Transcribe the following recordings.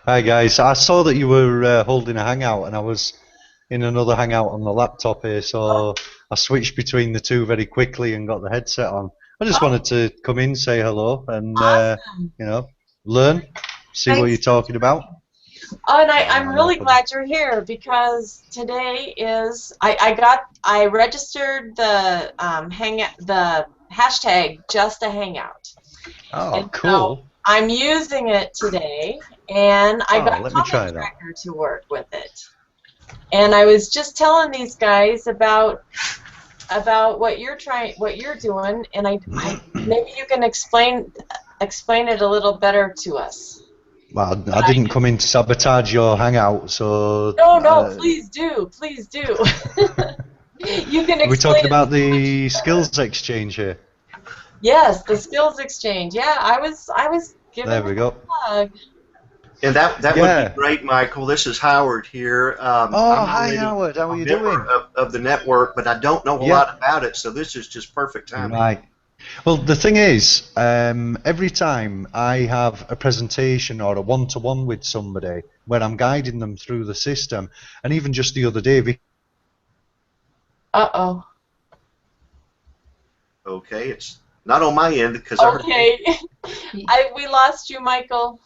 Hi guys, I saw that you were holding a hangout and I was in another hangout on the laptop here, so I switched between the two very quickly and got the headset on. I just Oh, wanted to come in, say hello, and awesome. you know, learn, see what you're Thanks for talking about. joining. Oh, and I'm No really problem. glad you're here because today is I registered the the hashtag just a hangout. Oh, And so cool. I'm using it today and I Oh, got let me Comment try that. Tracker to work with it. And I was just telling these guys about what you're doing, and I maybe you can explain it a little better to us. Well, But I didn't come in to sabotage your hangout, so no, please do. You can are we explain talking it about so much the better. skills exchange here? Yes, the skills exchange. Yeah, I was giving There them we go. a plug. And that would be Yeah. great, Michael. This is Howard here. Oh, I'm hi already Howard, how a are you member doing? of the network, but I don't know a Yeah. lot about it, so this is just perfect timing. Right. Well, the thing is, every time I have a presentation or a one-to-one with somebody where I'm guiding them through the system, and even just the other day, Uh-oh. Okay, it's not on my end because I heard you. Okay. We lost you, Michael.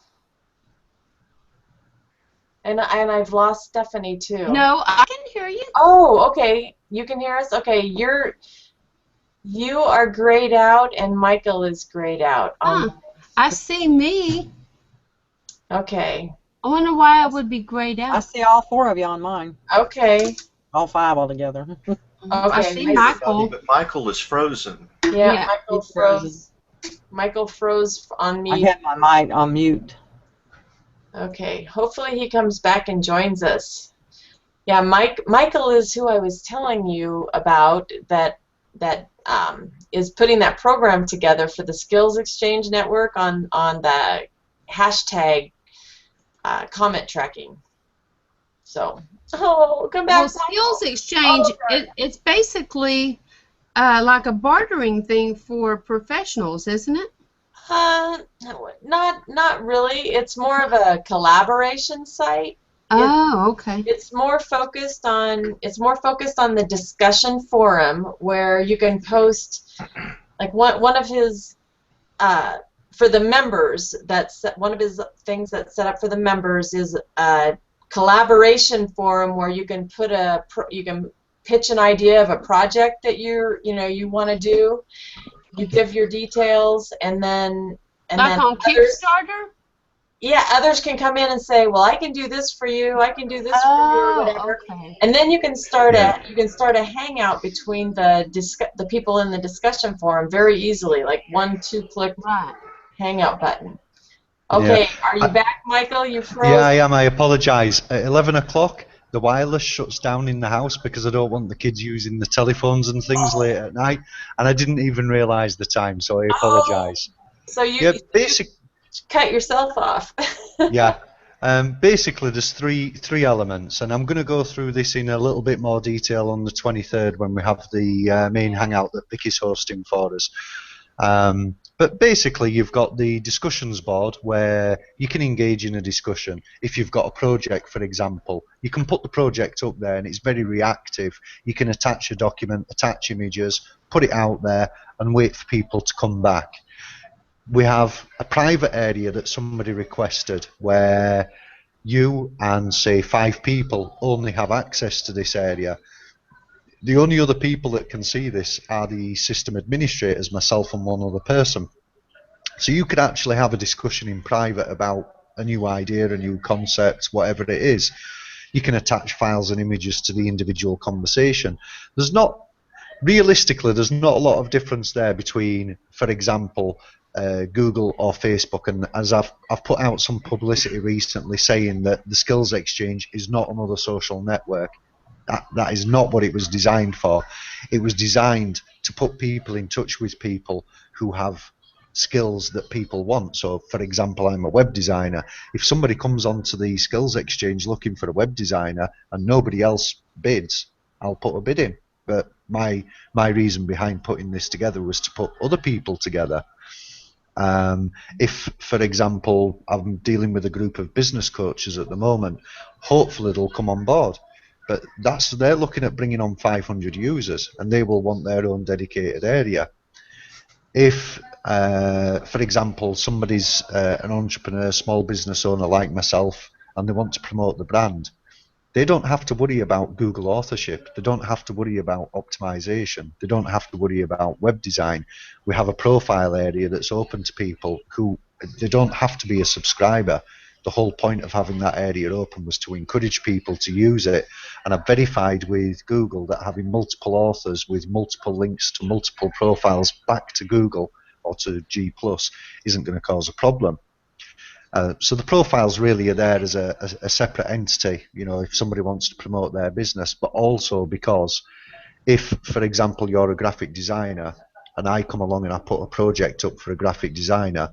And I've lost Stephanie too. No, I can hear you. Oh, okay. You can hear us? Okay, you are grayed out and Michael is grayed out on Huh. I see me. okay. I wonder why I would be grayed I out. see all four of you on mine, Okay. all five altogether. I Okay. see Everybody, Michael. but Michael is frozen. Yeah, Yeah. Michael He's frozen. froze. Michael froze on I me. had my mic on mute. Okay. Hopefully he comes back and joins us. Yeah, Michael is who I was telling you about that is putting that program together for the Skills Exchange Network on the hashtag comment tracking. So, oh, come Well, back, skills Michael. exchange, Oh, darn. it's basically like a bartering thing for professionals, isn't it? Uh, not really. It's more of a collaboration site. It, Oh, okay. it's more focused on the discussion forum where you can post like one of his for the members. That's one of his things that's set up for the members is a collaboration forum where you can pitch an idea of a project that you want to do. You give your details, and then Like on others. Kickstarter? Yeah, others can come in and say, "Well, I can do this for you. I can do this for you, or Oh, whatever." okay. And then yeah, you can start a hangout between the people in the discussion forum very easily, like 1-2 click Right. hangout button. yeah, Okay, are you I, back, Michael? You yeah, froze. I am. I apologise. At 11 o'clock, the wireless shuts down in the house because I don't want the kids using the telephones and things late at night, and I didn't even realise the time, so I Oh, apologise. so Yeah, you cut yourself off. yeah. Basically, there's three elements, and I'm going to go through this in a little bit more detail on the 23rd when we have the main hangout that Vicky's hosting for us. But basically, you've got the discussions board where you can engage in a discussion. If you've got a project, for example, you can put the project up there, and it's very reactive. You can attach a document, attach images, put it out there, and wait for people to come back. We have a private area that somebody requested where you and say 5 people only have access to this area. The only other people that can see this are the system administrators, myself and one other person. So you could actually have a discussion in private about a new idea, a new concept, whatever it is. You can attach files and images to the individual conversation. Realistically, there's not a lot of difference there between, for example, Google or Facebook. And as I've put out some publicity recently saying that the Skills Exchange is not another social network. That is not what it was designed for. It was designed to put people in touch with people who have skills that people want. So, for example, I'm a web designer. If somebody comes onto the Skills Exchange looking for a web designer and nobody else bids, I'll put a bid in. But my reason behind putting this together was to put other people together. If, for example, I'm dealing with a group of business coaches at the moment, hopefully they'll come on board. But they're looking at bringing on 500 users, and they will want their own dedicated area. If, for example, somebody's an entrepreneur, small business owner like myself, and they want to promote the brand, they don't have to worry about Google authorship. They don't have to worry about optimization. They don't have to worry about web design. We have a profile area that's open to people who, they don't have to be a subscriber. The whole point of having that area open was to encourage people to use it. And I've verified with Google that having multiple authors with multiple links to multiple profiles back to Google or to G+ isn't going to cause a problem. So the profiles really are there as a separate entity, you know, if somebody wants to promote their business, but also because if, for example, you're a graphic designer and I come along and I put a project up for a graphic designer,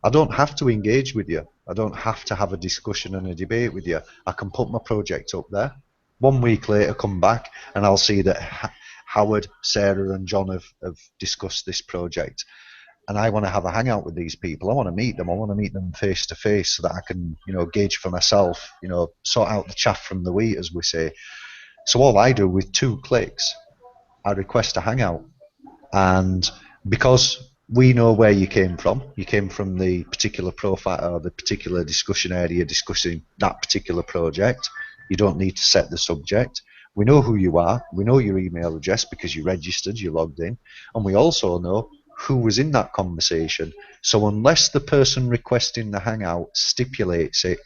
I don't have to engage with you. I don't have to have a discussion and a debate with you. I can put my project up there. 1 week later, come back and I'll see that Howard, Sarah and John have discussed this project. And I want to have a hangout with these people. I want to meet them. I want to meet them face to face so that I can, you know, gauge for myself, you know, sort out the chaff from the wheat, as we say. So all I do with 2 clicks, I request a hangout. And because we know where you came from the particular profile or the particular discussion area discussing that particular project. You don't need to set the subject. We know who you are. We know your email address because you registered, you logged in. And we also know who was in that conversation. So unless the person requesting the hangout stipulates it,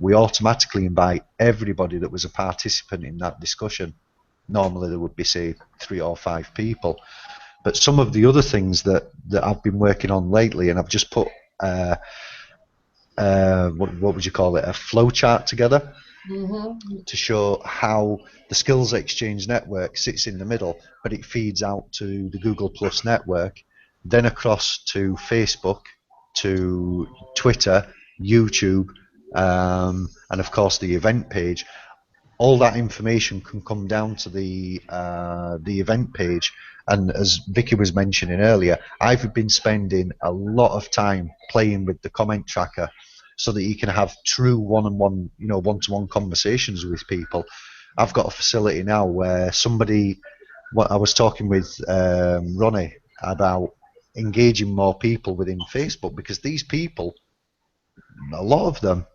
we automatically invite everybody that was a participant in that discussion. Normally there would be, say, 3 or 5 people. But some of the other things that I've been working on lately, and I've just put what would you call it, a flow chart together to show how the Skills Exchange network sits in the middle, but it feeds out to the Google Plus network, then across to Facebook, to Twitter, YouTube, and of course the event page. All that information can come down to the event page. And as Vicky was mentioning earlier, I've been spending a lot of time playing with the comment tracker so that you can have true one-on-one, you know, one-to-one conversations with people. I've got a facility now where I was talking with Ronnie about engaging more people within Facebook, because these people, a lot of them,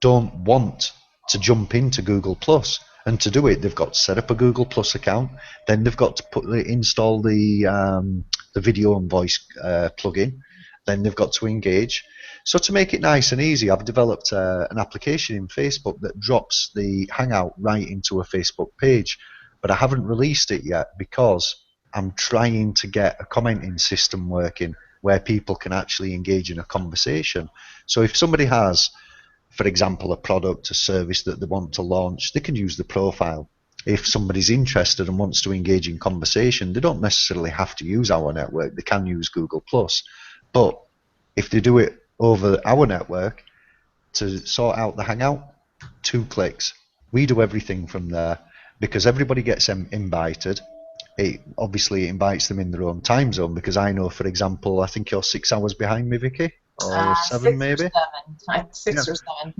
don't want to jump into Google Plus. And to do it, they've got to set up a Google Plus account. Then they've got to install the video and voice plugin. Then they've got to engage. So to make it nice and easy, I've developed an application in Facebook that drops the Hangout right into a Facebook page. But I haven't released it yet because I'm trying to get a commenting system working where people can actually engage in a conversation. So if somebody has, for example, a product, a service that they want to launch, they can use the profile. If somebody's interested and wants to engage in conversation, they don't necessarily have to use our network. They can use Google+. But if they do it over our network to sort out the Hangout, 2 clicks. We do everything from there because everybody gets invited. It obviously invites them in their own time zone, because I know, for example, I think you're 6 hours behind me, Vicky. Or 7 maybe? 6 or 7.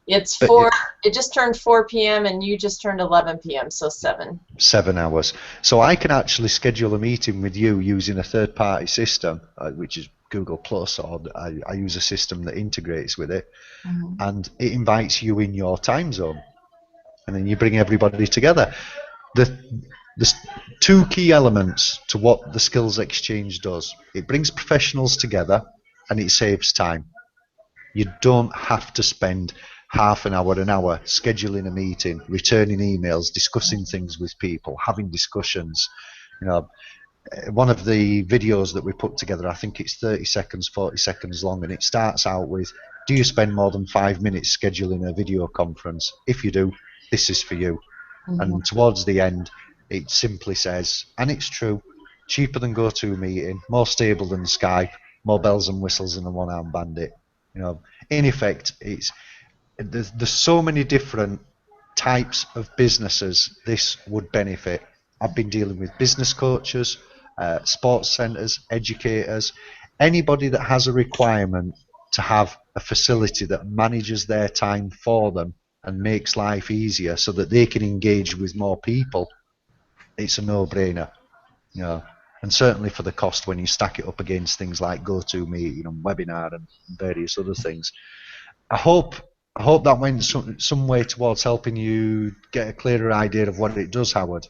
It's 4. It just turned 4 p.m. and you just turned 11 p.m. So 7. 7 hours. So I can actually schedule a meeting with you using a third-party system, which is Google Plus, or I use a system that integrates with it, and it invites you in your time zone, and then you bring everybody together. There's 2 key elements to what the Skills Exchange does. It brings professionals together, and it saves time. You don't have to spend half an hour scheduling a meeting, returning emails, discussing things with people, having discussions. You know, one of the videos that we put together, I think it's 30 seconds, 40 seconds long, and it starts out with, do you spend more than 5 minutes scheduling a video conference? If you do, this is for you. And towards the end, it simply says, and it's true, cheaper than GoToMeeting, more stable than Skype, more bells and whistles than a one-armed bandit. You know, in effect, there's so many different types of businesses this would benefit. I've been dealing with business coaches, sports centres, educators, anybody that has a requirement to have a facility that manages their time for them and makes life easier so that they can engage with more people, it's a no-brainer. You know, and certainly for the cost when you stack it up against things like GoToMeeting and Webinar and various other things. I hope that went some way towards helping you get a clearer idea of what it does, Howard.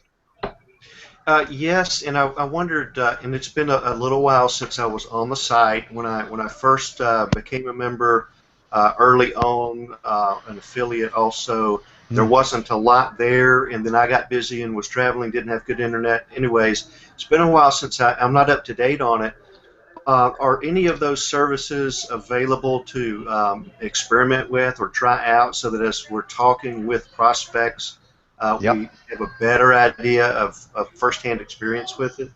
Yes, and I wondered, and it's been a little while since I was on the site. When I first became a member early on, an affiliate also, there wasn't a lot there, and then I got busy and was traveling, didn't have good internet. Anyways, it's been a while since I'm not up to date on it. Are any of those services available to experiment with or try out so that as we're talking with prospects, we have a better idea of first-hand experience with it?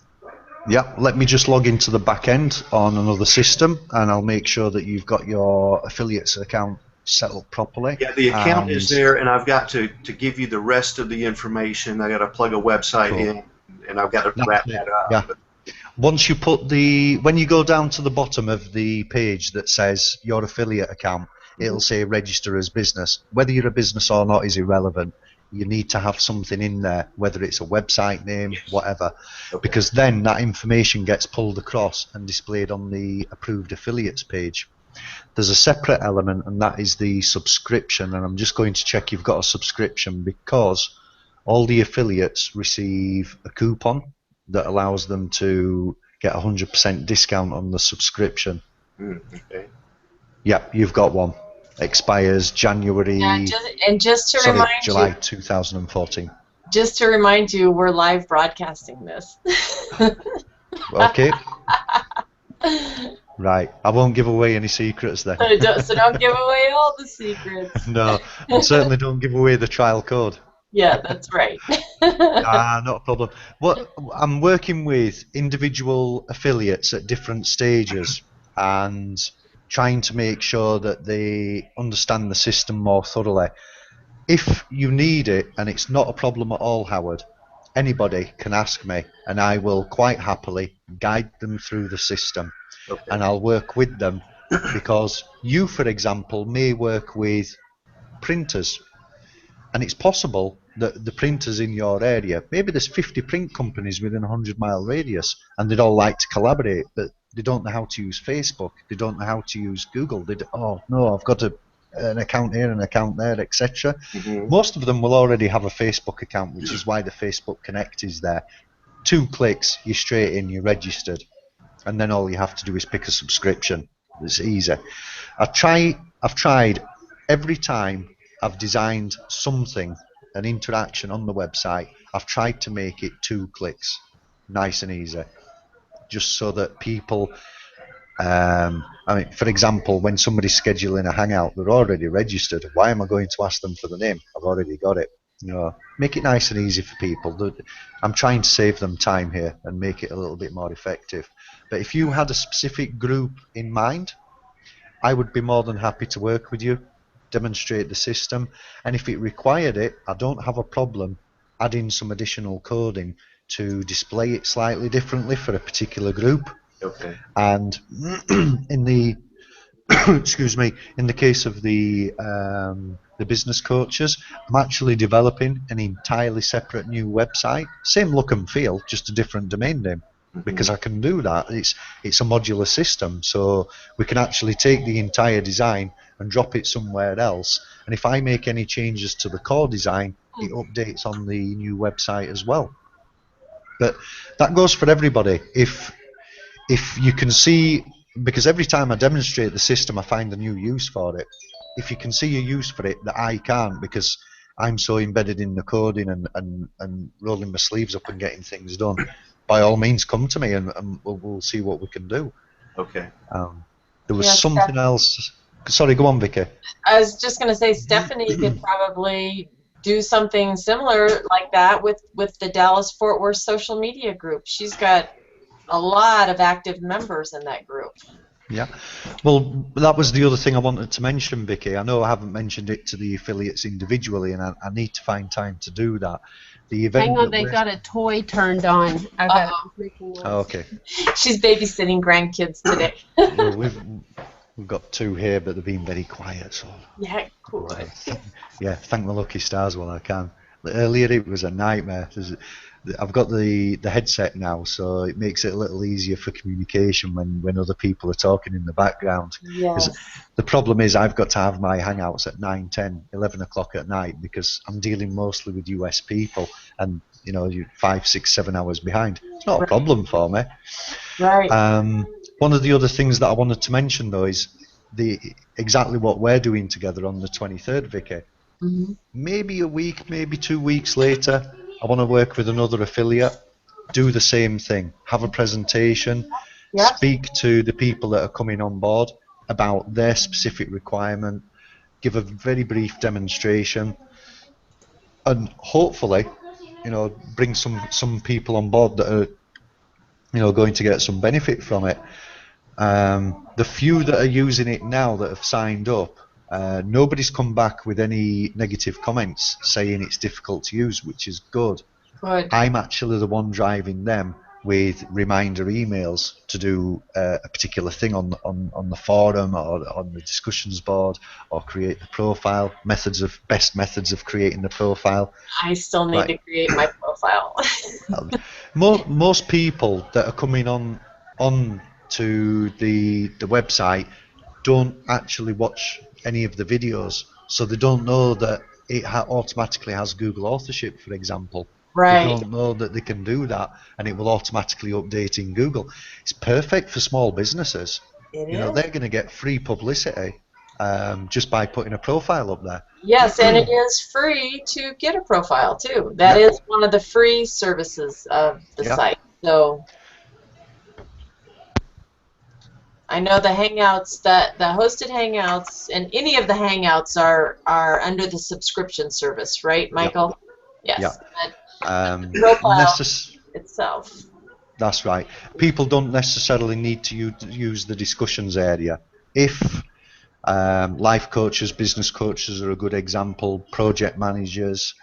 Yeah, let me just log into the back end on another system, and I'll make sure that you've got your affiliates account set up properly. Yeah, the account is there, and I've got to give you the rest of the information. I got to plug a website in, and I've got to wrap that up. Yeah. Once you put when you go down to the bottom of the page that says your affiliate account, it'll say register as business. Whether you're a business or not is irrelevant. You need to have something in there, whether it's a website name, whatever, because then that information gets pulled across and displayed on the approved affiliates page. There's a separate element, and that is the subscription, and I'm just going to check you've got a subscription because all the affiliates receive a coupon that allows them to get 100% discount on the subscription. Okay. Yeah, you've got one. Expires January. Yeah, just to remind July you, 2014. Just to remind you, we're live broadcasting this. Okay. Right. I won't give away any secrets then. So don't give away all the secrets. No, and certainly don't give away the trial code. Yeah, that's right. Not a problem. I'm working with individual affiliates at different stages and trying to make sure that they understand the system more thoroughly. If you need it, and it's not a problem at all, Howard, anybody can ask me, and I will quite happily guide them through the system. Okay. And I'll work with them because you, for example, may work with printers, and it's possible that the printers in your area, maybe there's 50 print companies within a 100-mile radius, and they'd all like to collaborate, but they don't know how to use Facebook, they don't know how to use Google. Oh no, I've got an account here, an account there, etc. Most of them will already have a Facebook account, which is why the Facebook Connect is there. 2 clicks, you're straight in, you're registered, and then all you have to do is pick a subscription. It's easy. I've tried every time I've designed something, an interaction on the website, I've tried to make it 2 clicks, nice and easy, just so that people, for example, when somebody's scheduling a hangout, they're already registered. Why am I going to ask them for the name? I've already got it. You know, make it nice and easy for people. I'm trying to save them time here and make it a little bit more effective. But if you had a specific group in mind, I would be more than happy to work with you, demonstrate the system, and if it required it, I don't have a problem adding some additional coding to display it slightly differently for a particular group. Okay. And in the excuse me, in the case of the business coaches, I'm actually developing an entirely separate new website, same look and feel, just a different domain name. Because I can do that. It's a modular system, so we can actually take the entire design and drop it somewhere else, and if I make any changes to the core design, it updates on the new website as well. But that goes for everybody. If you can see, because every time I demonstrate the system I find a new use for it. If you can see a use for it that I can't, because I'm so embedded in the coding and rolling my sleeves up and getting things done, by all means come to me and we'll see what we can do. Okay. There was something else. Sorry, go on, Vicky. I was just going to say Stephanie could probably do something similar like that with the Dallas-Fort Worth social media group. She's got a lot of active members in that group. Yeah. Well, that was the other thing I wanted to mention, Vicky. I know I haven't mentioned it to the affiliates individually, and I need to find time to do that. The event Hang on, that they we're- got a toy turned on. I got Uh-oh. freaking Oh, okay. She's babysitting grandkids today. Well, we've got two here, but they've been very quiet. So Yeah, cool. yeah, thank the lucky stars while I can. Earlier it was a nightmare. I've got the headset now, so it makes it a little easier for communication when other people are talking in the background. Yes. The problem is I've got to have my hangouts at 9, 10, 11 o'clock at night because I'm dealing mostly with US people, and you know, you're 5, 6, 7 hours behind. It's not a problem for me. Right. One of the other things that I wanted to mention though is exactly what we're doing together on the 23rd, Vicky. Mhm. Maybe a week, maybe 2 weeks later, I want to work with another affiliate, do the same thing, have a presentation, Yep. speak to the people that are coming on board about their specific requirement, give a very brief demonstration, and hopefully, you know, bring some people on board that are, you know, going to get some benefit from it. The few that are using it now that have signed up, nobody's come back with any negative comments saying it's difficult to use, which is good. Good. I'm actually the one driving them with reminder emails to do a particular thing on the forum or on the discussions board, or create the profile, best methods of creating the profile. I still need to create my profile. Most people that are coming on to the website don't actually watch any of the videos, so they don't know that it automatically has Google authorship, for example. Right. They don't know that they can do that, and it will automatically update in Google. It's perfect for small businesses. It You know, is. they're going to get free publicity just by putting a profile up there. Yes, and it is free to get a profile too. That Yeah. is one of the free services of the Yeah. site. So I know the Hangouts, that the hosted Hangouts and any of the Hangouts are under the subscription service, right, Michael? Yes. Yeah. But Profile Profile. itself. That's right. People don't necessarily need to use the discussions area. If life coaches, business coaches are a good example, project managers,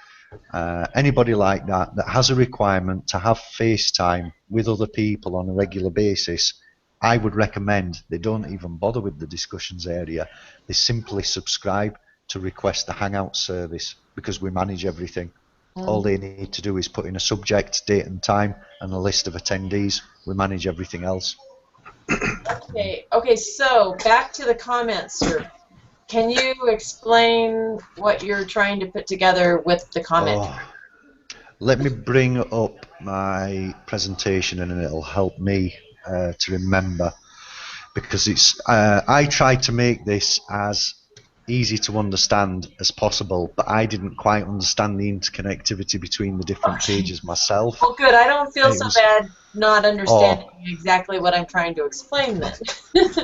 anybody like that has a requirement to have FaceTime with other people on a regular basis, I would recommend they don't even bother with the discussions area. They simply subscribe to request the Hangout service, because we manage everything. All they need to do is put in a subject, date and time, and a list of attendees. We manage everything else. Okay, so back to the comments, sir. Can you explain what you're trying to put together with the comment? Oh, let me bring up my presentation and it'll help me to remember, because it's I tried to make this as easy to understand as possible, but I didn't quite understand the interconnectivity between the different pages myself. Well, good. I don't feel It so was- bad not understanding exactly what I'm trying to explain then.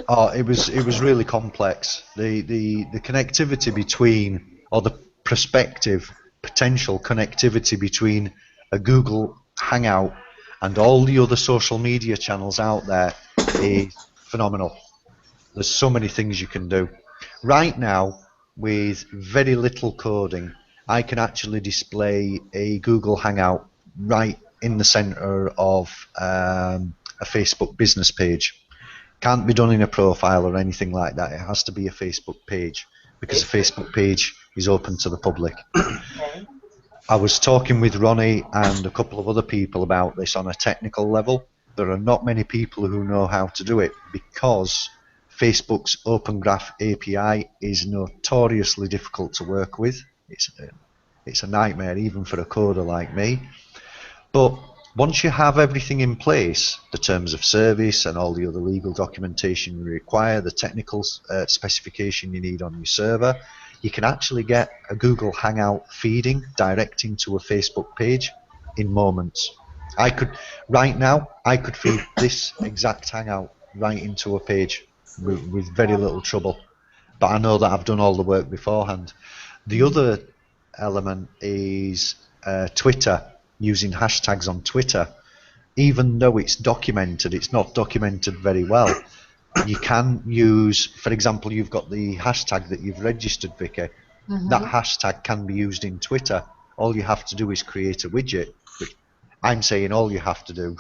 Oh, it was really complex. The connectivity between, or the potential connectivity between a Google Hangout and all the other social media channels out there is phenomenal. There's so many things you can do. Right now, with very little coding, I can actually display a Google Hangout right in the center of a Facebook business page. Can't be done in a profile or anything like that. It has to be a Facebook page, because a Facebook page is open to the public. Okay. I was talking with Ronnie and a couple of other people about this on a technical level. There are not many people who know how to do it, because Facebook's Open Graph API is notoriously difficult to work with. It's a nightmare even for a coder like me. But once you have everything in place, the terms of service and all the other legal documentation you require, the technical specification you need on your server, you can actually get a Google Hangout feeding direct into a Facebook page in moments. Right now, I could feed this exact Hangout right into a page with very little trouble. But I know that I've done all the work beforehand. The other element is Twitter, using hashtags on Twitter. Even though it's documented, it's not documented very well. you can use, for example, you've got the hashtag that you've registered, Vicky. That hashtag can be used in Twitter. All you have to do is create a widget, which I'm saying all you have to do.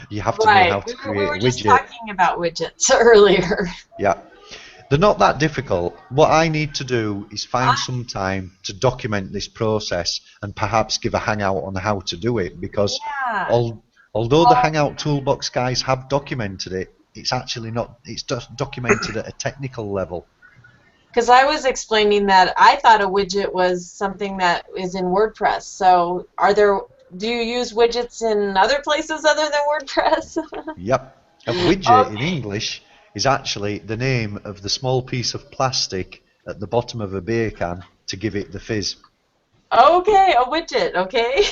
You have to know how Right. to We create were a just widget. talking about widgets earlier. Yeah. They're not that difficult. What I need to do is find some time to document this process and perhaps give a hangout on how to do it, because Yeah. although the Hangout Toolbox guys have documented it, it's actually not, it's just documented at a technical level. Because I was explaining that I thought a widget was something that is in WordPress. So do you use widgets in other places other than WordPress? Yep. A widget in Okay. English is actually the name of the small piece of plastic at the bottom of a beer can to give it the fizz. Okay, a widget, okay.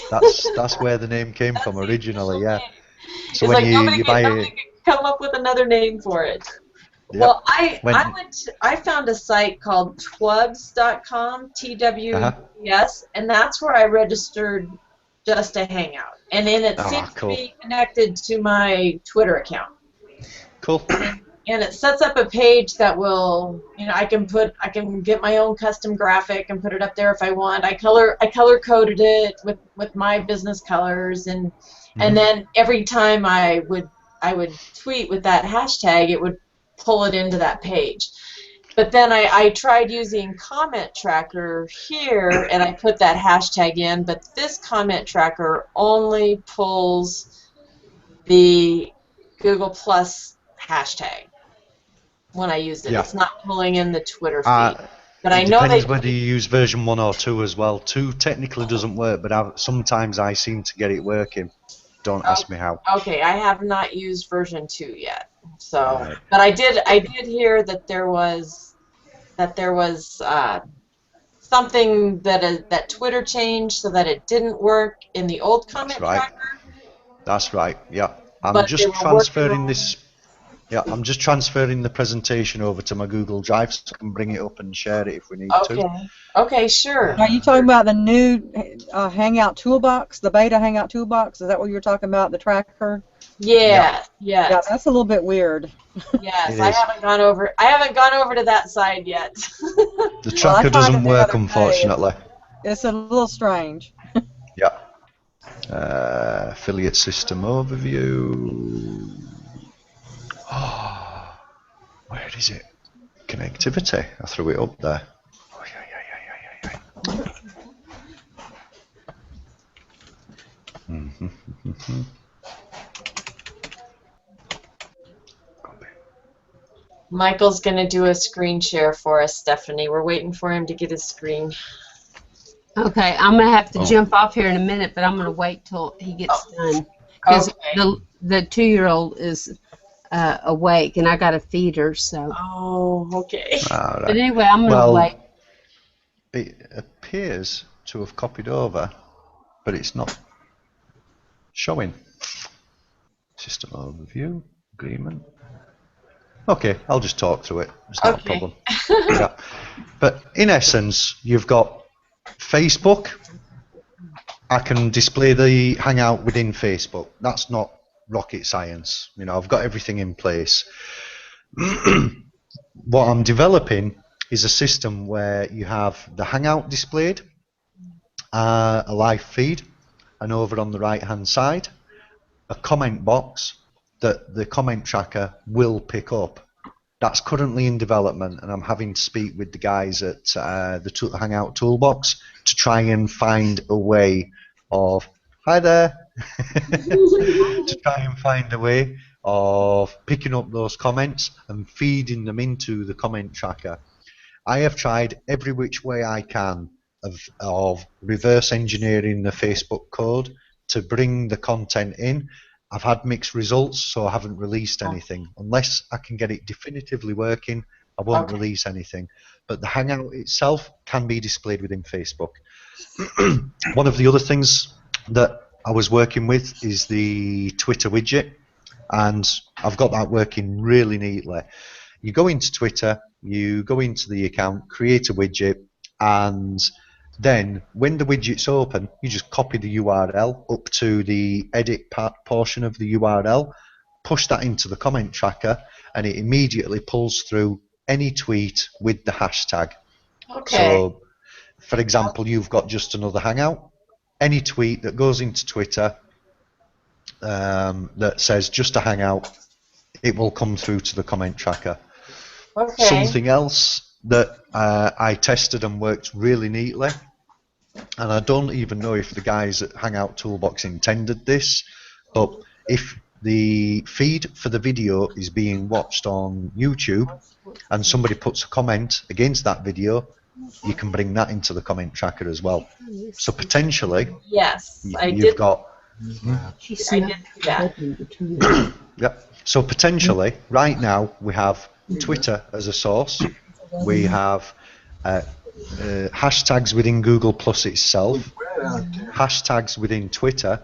That's where the name came That's from the originally, official yeah. name. So It's when like you nobody buy could come up with another name for it. yep, Well, when I found a site called twubs.com, TWBS, and that's where I registered just to hang out. And then it seems to cool. be connected to my Twitter account. Cool. And it sets up a page that will, I can get my own custom graphic and put it up there if I want. I color coded it with my business colors, and then every time I would tweet with that hashtag, it would pull it into that page. But then I tried using Comment Tracker here, and I put that hashtag in, but this Comment Tracker only pulls the Google Plus hashtag when I used it. Yeah. It's not pulling in the Twitter feed. But I It know depends they whether you use version 1 or 2 as well. 2 technically doesn't work, but sometimes I seem to get it working. Don't ask me how. Okay, I have not used version 2 yet. So, Right. but I did hear that there was something that Twitter changed so that it didn't work in the old comment tracker. That's right. Yeah. I'm But just they were transferring working on- this. Yeah, I'm just transferring the presentation over to my Google Drive so I can bring it up and share it if we need to. Okay, sure. Are you talking about the new Hangout Toolbox, the beta Hangout Toolbox? Is that what you're talking about, the tracker? Yeah. Yeah, that's a little bit weird. Yes, It I is. haven't gone over to that side yet. The tracker tried doesn't it the work, other day. unfortunately. It's a little strange. Yeah. Affiliate system overview. Oh, where is it? Connectivity. I threw it up there. Oh, yeah. Michael's going to do a screen share for us, Stephanie. We're waiting for him to get his screen. Okay, I'm going to have to jump off here in a minute, but I'm going to wait till he gets done. Because the 2-year-old is awake, and I got to feed her, so. Oh, okay. All right. But anyway, I'm going to wait. It appears to have copied over, but it's not showing. System overview, agreement. Okay, I'll just talk through it. It's not a problem. Yeah. But in essence, you've got Facebook. I can display the Hangout within Facebook. That's not rocket science. I've got everything in place. What I'm developing is a system where you have the Hangout displayed, a live feed, and over on the right-hand side, a comment box that the comment tracker will pick up. That's currently in development, and I'm having to speak with the guys at the Hangout Toolbox to try and find a way of to try and find a way of picking up those comments and feeding them into the comment tracker. I have tried every which way I can of reverse engineering the Facebook code to bring the content in. I've had mixed results, so I haven't released anything. Unless I can get it definitively working, I won't release anything. But the Hangout itself can be displayed within Facebook. One of the other things that I was working with is the Twitter widget, and I've got that working really neatly. You go into Twitter, you go into the account, create a widget, and then when the widget's open, you just copy the URL up to the edit portion of the URL, push that into the comment tracker, and it immediately pulls through any tweet with the hashtag. Okay. So, for example, you've got Just Another Hangout. Any tweet that goes into Twitter that says Just a Hangout, it will come through to the comment tracker. Okay. Something else that I tested and worked really neatly, and I don't even know if the guys at Hangout Toolbox intended this, but if the feed for the video is being watched on YouTube and somebody puts a comment against that video, you can bring that into the comment tracker as well. So potentially, yes, I you've did. got. I did see that. Yep. So potentially, right now we have Twitter as a source. We have hashtags within Google Plus itself, hashtags within Twitter,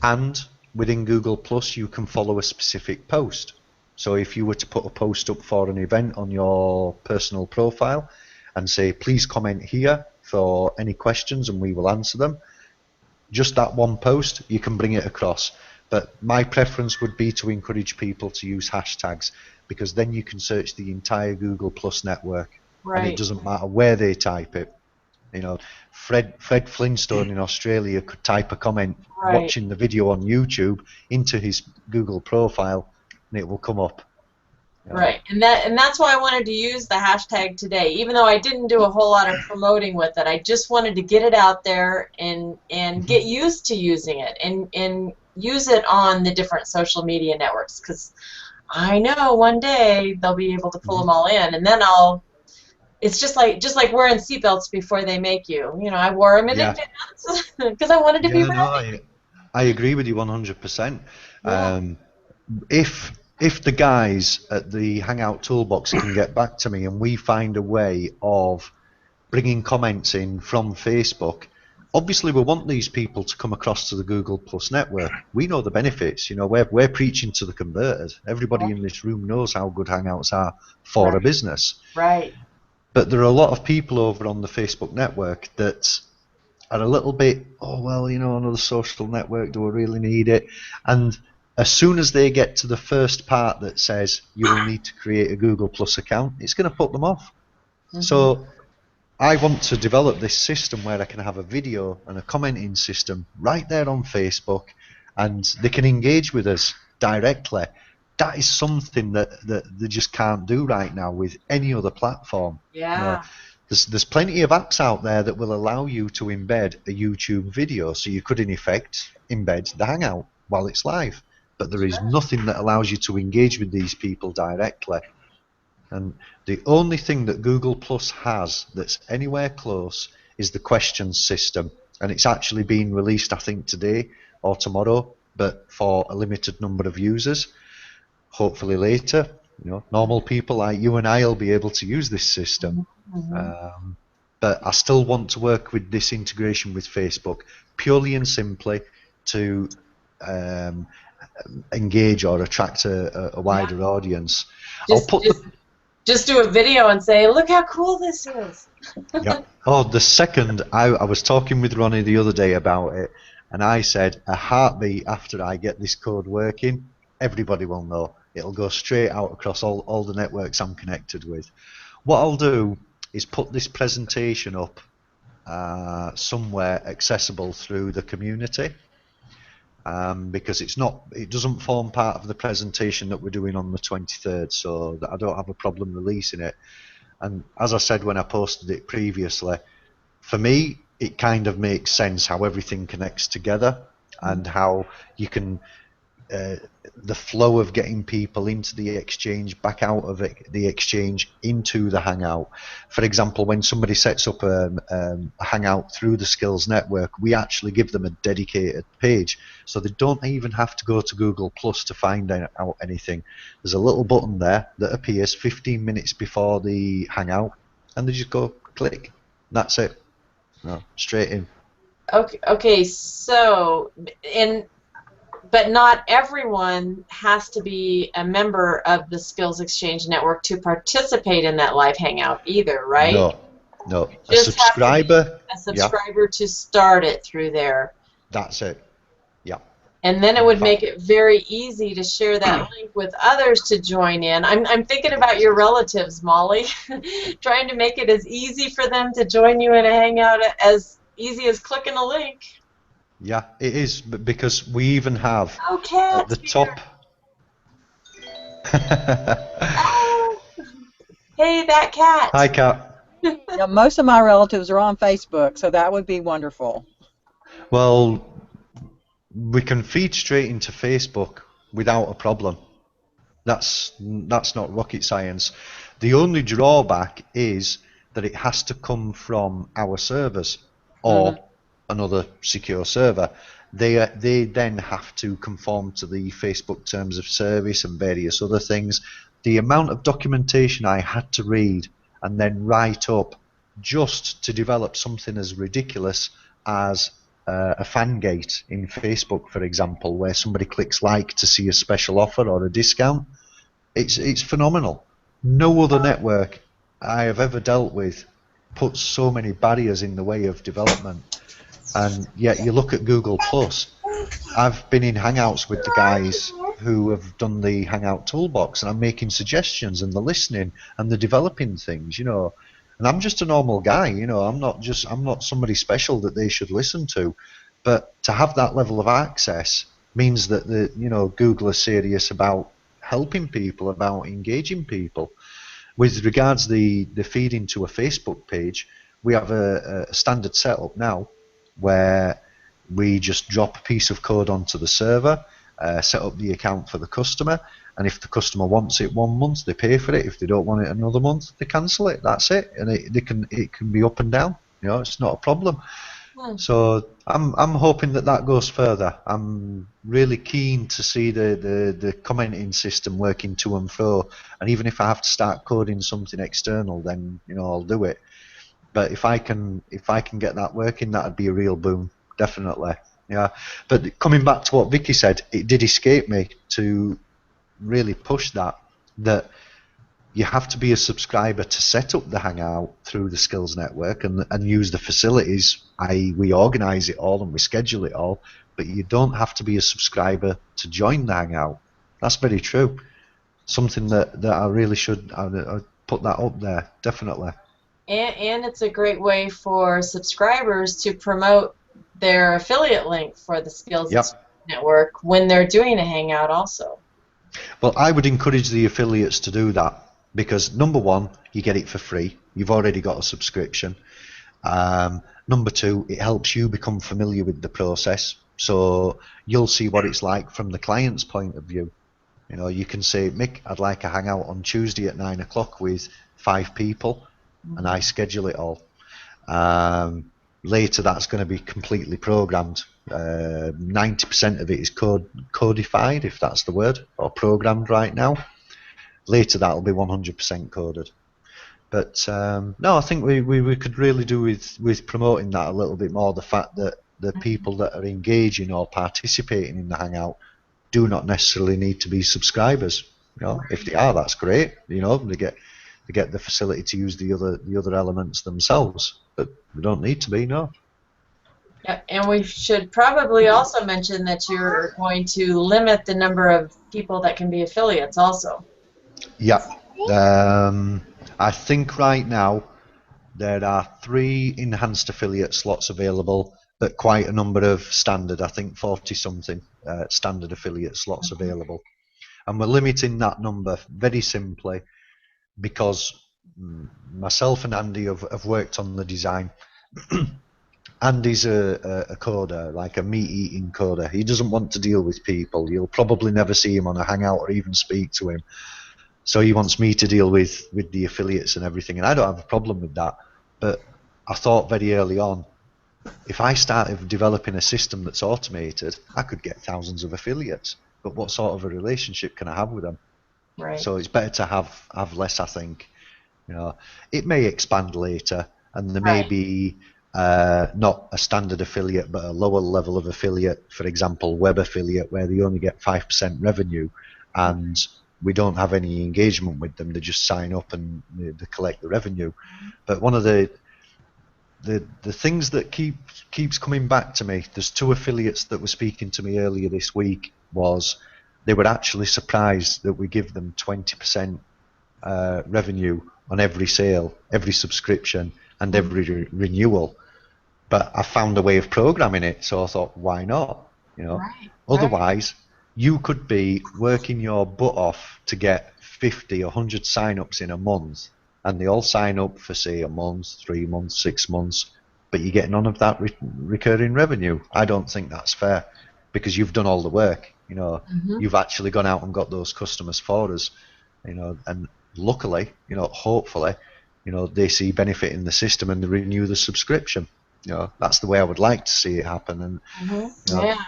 and within Google Plus you can follow a specific post. So if you were to put a post up for an event on your personal profile and say, please comment here for any questions and we will answer them, just that one post, you can bring it across. But my preference would be to encourage people to use hashtags, because then you can search the entire Google Plus network, and it doesn't matter where they type it. You know, Fred Flintstone in Australia could type a comment watching the video on YouTube into his Google profile, and it will come up. You know. Right, and that's why I wanted to use the hashtag today, even though I didn't do a whole lot of promoting with it. I just wanted to get it out there and get used to using it and use it on the different social media networks, because I know one day they'll be able to pull them all in, and then it's just like wearing seatbelts before they make you. You know, I wore them in advance because I wanted to be ready. No, I agree with you 100%. If the guys at the Hangout Toolbox can get back to me and we find a way of bringing comments in from Facebook, obviously we want these people to come across to the Google Plus network. We know the benefits. You know, we're preaching to the converted. Everybody in this room knows how good Hangouts are for a business. Right. But there are a lot of people over on the Facebook network that are a little bit, oh, well, you know, another social network, do I really need it? And as soon as they get to the first part that says you will need to create a Google Plus account, it's going to put them off. So I want to develop this system where I can have a video and a commenting system right there on Facebook, and they can engage with us directly. That is something that they just can't do right now with any other platform. Yeah. You know, there's plenty of apps out there that will allow you to embed a YouTube video, so you could in effect embed the Hangout while it's live. But there is nothing that allows you to engage with these people directly. And the only thing that Google Plus has that's anywhere close is the questions system. And it's actually being released, I think, today or tomorrow, but for a limited number of users. Hopefully later, you know, normal people like you and I will be able to use this system. But I still want to work with this integration with Facebook, purely and simply to engage or attract a wider audience. Just do a video and say, look how cool this is. Yeah. Oh, the second I was talking with Ronnie the other day about it, and I said a heartbeat after I get this code working, everybody will know. It'll go straight out across all the networks I'm connected with. What I'll do is put this presentation up somewhere accessible through the community, because it doesn't form part of the presentation that we're doing on the 23rd, so that I don't have a problem releasing it. And as I said when I posted it previously, for me it kind of makes sense how everything connects together and how you can the flow of getting people into the exchange, back out of the exchange into the Hangout. For example, when somebody sets up a Hangout through the Skills Network, we actually give them a dedicated page, so they don't even have to go to Google Plus to find out anything. There's a little button there that appears 15 minutes before the Hangout, and they just go click. That's it. No, straight in. Okay. So but not everyone has to be a member of the Skills Exchange Network to participate in that live hangout either, right? No. A subscriber. To start it through there. That's it. Yeah. And then it would make it very easy to share that link with others to join in. I'm thinking about your relatives, Molly, trying to make it as easy for them to join you in a Hangout as easy as clicking a link. Yeah, it is, because we even have Okay. at the top. Oh, hey, that cat. Hi, Kat. Yeah, most of my relatives are on Facebook, so that would be wonderful. Well, we can feed straight into Facebook without a problem. That's not rocket science. The only drawback is that it has to come from our servers or another secure server. They then have to conform to the Facebook terms of service and various other things. The amount of documentation I had to read and then write up just to develop something as ridiculous as a fan gate in Facebook, for example, where somebody clicks like to see a special offer or a discount. It's phenomenal. No other network I have ever dealt with puts so many barriers in the way of development. And yet you look at Google Plus. I've been in Hangouts with the guys who have done the Hangout toolbox, and I'm making suggestions, and they're listening, and they're developing things, you know. And I'm just a normal guy, you know. I'm not somebody special that they should listen to. But to have that level of access means that Google is serious about helping people, about engaging people. With regards the feed into a Facebook page, we have a standard setup now where we just drop a piece of code onto the server, set up the account for the customer, and if the customer wants it 1 month, they pay for it. If they don't want it another month, they cancel it. That's it, and it can be up and down. You know, it's not a problem. So I'm hoping that goes further. I'm really keen to see the commenting system working to and fro, and even if I have to start coding something external, then I'll do it. But if I can get that working, that'd be a real boom, definitely. Yeah. But coming back to what Vicky said, it did escape me to really push that you have to be a subscriber to set up the Hangout through the Skills Network and use the facilities, i.e. we organise it all and we schedule it all, but you don't have to be a subscriber to join the Hangout. That's very true. Something that I really should put that up there, definitely. And it's a great way for subscribers to promote their affiliate link for the Skills Network when they're doing a Hangout also. Well, I would encourage the affiliates to do that because, number one, you get it for free. You've already got a subscription. Number two, it helps you become familiar with the process. So you'll see what it's like from the client's point of view. You know, you can say, Mick, I'd like a Hangout on Tuesday at 9 o'clock with 5 people, and I schedule it all. Later, that's going to be completely programmed. 90% of it is codified, if that's the word, or programmed right now. Later, that'll be 100% coded. But no, I think we could really do with promoting that a little bit more. The fact that the people that are engaging or participating in the Hangout do not necessarily need to be subscribers. You know, if they are, that's great. You know, they get the facility to use the other elements themselves, but they don't need to be. No. Yeah, and we should probably also mention that you're going to limit the number of people that can be affiliates also. Yeah. I think right now there are 3 enhanced affiliate slots available, but quite a number of standard, I think 40-something standard affiliate slots available. And we're limiting that number very simply because myself and Andy have worked on the design. Andy's a coder, like a meat-eating coder. He doesn't want to deal with people. You'll probably never see him on a Hangout or even speak to him. So he wants me to deal with the affiliates and everything, and I don't have a problem with that. But I thought very early on, if I started developing a system that's automated, I could get thousands of affiliates. But what sort of a relationship can I have with them? Right. So it's better to have less, I think. You know, it may expand later, and there may be not a standard affiliate, but a lower level of affiliate, for example, web affiliate, where they only get 5% revenue, and we don't have any engagement with them. They just sign up and they collect the revenue. But one of the the things that keeps coming back to me. There's two affiliates that were speaking to me earlier this week. Was they were actually surprised that we give them 20% revenue on every sale, every subscription, and every renewal. But I found a way of programming it, so I thought, why not? You know, otherwise you could be working your butt off to get 50 or 100 sign-ups in a month, and they all sign up for, say, a month, 3 months, 6 months, but you get none of that recurring revenue. I don't think that's fair, because you've done all the work. You know, you've actually gone out and got those customers for us. You know, and luckily, you know, hopefully, you know, they see benefit in the system and they renew the subscription. You know, that's the way I would like to see it happen. And you know, yeah.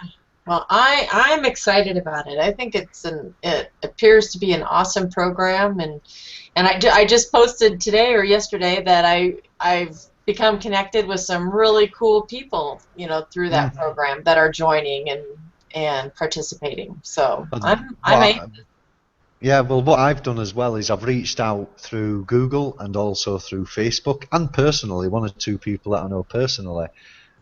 Well, I'm excited about it. I think it appears to be an awesome program, and I just posted today or yesterday that I've become connected with some really cool people, you know, through that program that are joining and participating. So I'm yeah, well, what I've done as well is I've reached out through Google and also through Facebook, and personally, 1 or 2 people that I know personally.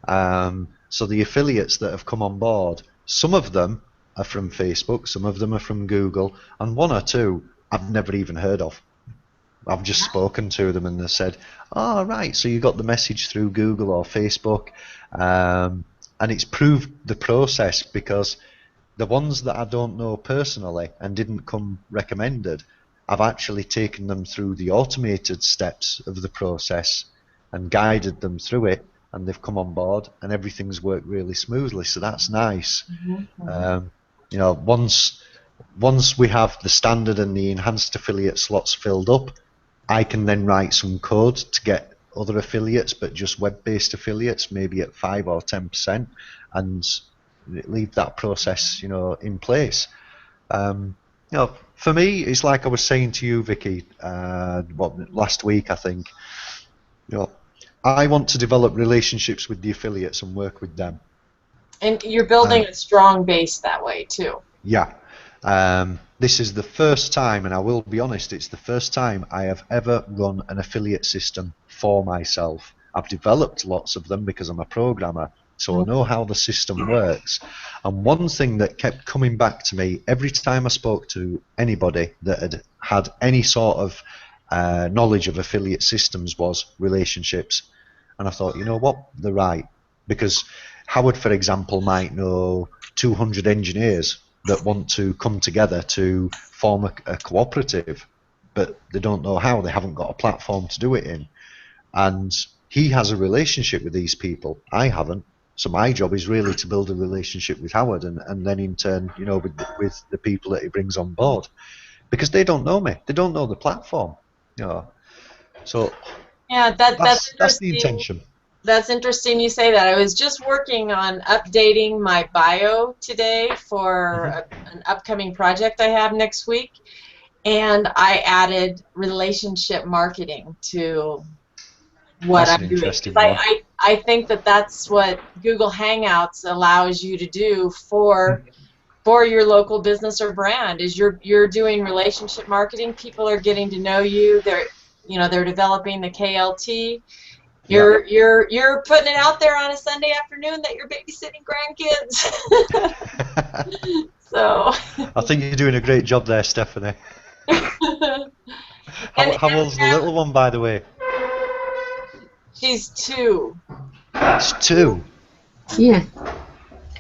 So the affiliates that have come on board, some of them are from Facebook, some of them are from Google, and 1 or 2 I've never even heard of. I've just spoken to them and they said, oh, right, so you got the message through Google or Facebook, and it's proved the process, because the ones that I don't know personally and didn't come recommended, I've actually taken them through the automated steps of the process and guided them through it, and they've come on board and everything's worked really smoothly, so that's nice. You know, once we have the standard and the enhanced affiliate slots filled up, I can then write some code to get other affiliates, but just web-based affiliates, maybe at 5 or 10%, and leave that process, you know, in place. You know, for me, it's like I was saying to you, Vicky, last week, I think. You know, I want to develop relationships with the affiliates and work with them. And you're building a strong base that way too. Yeah. This is the first time, and I will be honest, it's the first time I have ever run an affiliate system for myself. I've developed lots of them because I'm a programmer, so I know how the system works. And one thing that kept coming back to me every time I spoke to anybody that had any sort of knowledge of affiliate systems was relationships. And I thought, you know what, they're right. Because Howard, for example, might know 200 engineers that want to come together to form a cooperative, but they don't know how. They haven't got a platform to do it in. And he has a relationship with these people. I haven't. So my job is really to build a relationship with Howard, and then in turn, you know, with the people that he brings on board, because they don't know me. They don't know the platform. You know. So yeah, that's the intention. That's interesting you say that. I was just working on updating my bio today for an upcoming project I have next week, and I added relationship marketing to what I'm doing. I think that's what Google Hangouts allows you to do for your local business or brand. Is you're doing relationship marketing. People are getting to know you. They're developing the KLT. You're putting it out there on a Sunday afternoon that you're babysitting grandkids. So I think you're doing a great job there, Stephanie. How old's the little one, by the way? She's 2. She's 2. Yeah.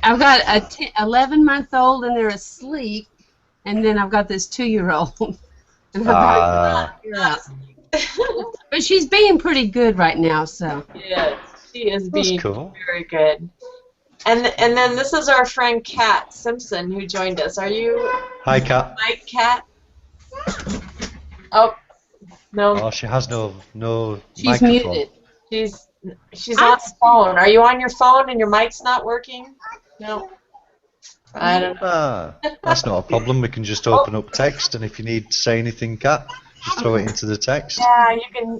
I've got a 11-month-old and they're asleep, and then I've got this 2-year-old. But she's being pretty good right now, so. Yeah, she is being cool. Very good. And then this is our friend Kat Simpson who joined us. Are you? Hi, Kat. Hi, Kat. Oh, no. Oh, she has no She's microphone. muted. She's on the phone. Are you on your phone and your mic's not working? No. I don't know. That's not a problem. We can just open up text, and if you need to say anything, Kat, just throw it into the text. Yeah,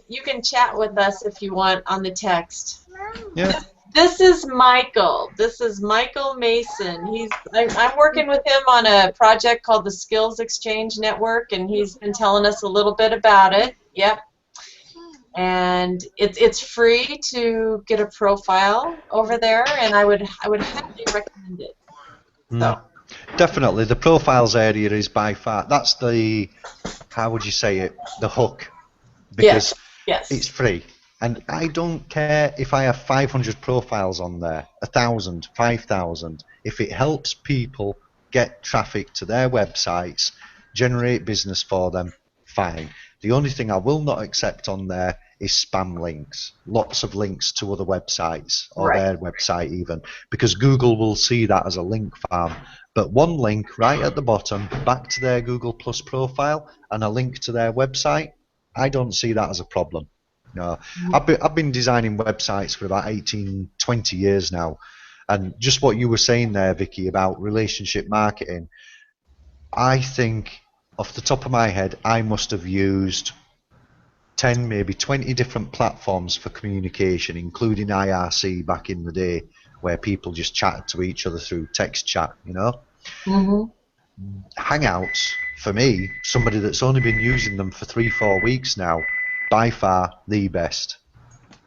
you can chat with us if you want on the text. Yeah. This is Michael. This is Michael Mason. I'm working with him on a project called the Skills Exchange Network, and he's been telling us a little bit about it. Yep. and it's free to get a profile over there, and I would highly recommend it. So. Definitely, the profiles area is by far, that's the, how would you say it, the hook, because yes. it's free. And I don't care if I have 500 profiles on there, 1,000, 5,000. If it helps people get traffic to their websites, generate business for them, fine. The only thing I will not accept on there is spam links, lots of links to other websites or their website even, because Google will see that as a link farm. But one link right at the bottom, back to their Google Plus profile, and a link to their website, I don't see that as a problem. No, I've been designing websites for about 18, 20 years now, and just what you were saying there, Vicky, about relationship marketing, I think off the top of my head, I must have used 10, maybe 20 different platforms for communication, including IRC back in the day, where people just chatted to each other through text chat, you know. Hangouts, for me, somebody that's only been using them for 3-4 weeks now, by far the best,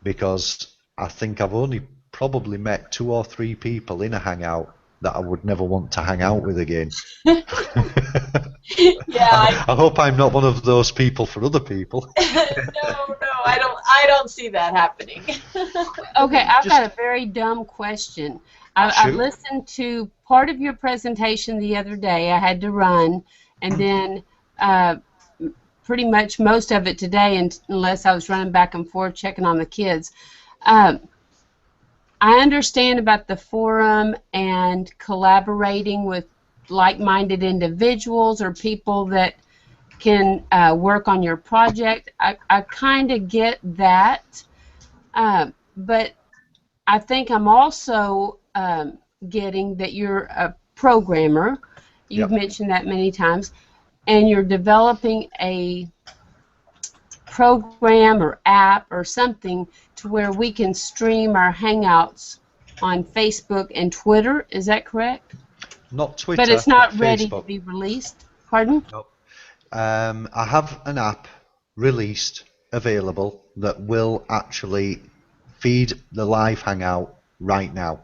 because I think I've only probably met 2 or 3 people in a hangout that I would never want to hang out with again. I hope I'm not one of those people for other people. No, I don't see that happening. Okay, I've got a very dumb question. I listened to part of your presentation the other day. I had to run, and then pretty much most of it today, unless I was running back and forth checking on the kids. I understand about the forum and collaborating with like-minded individuals or people that can work on your project. I kind of get that, but I think I'm also getting that you're a programmer. You've mentioned that many times, and you're developing a program or app or something to where we can stream our Hangouts on Facebook and Twitter. Is that correct? Not Twitter, but it's not ready Facebook. to be released. Pardon? No. I have an app released, available, that will actually feed the live Hangout right now.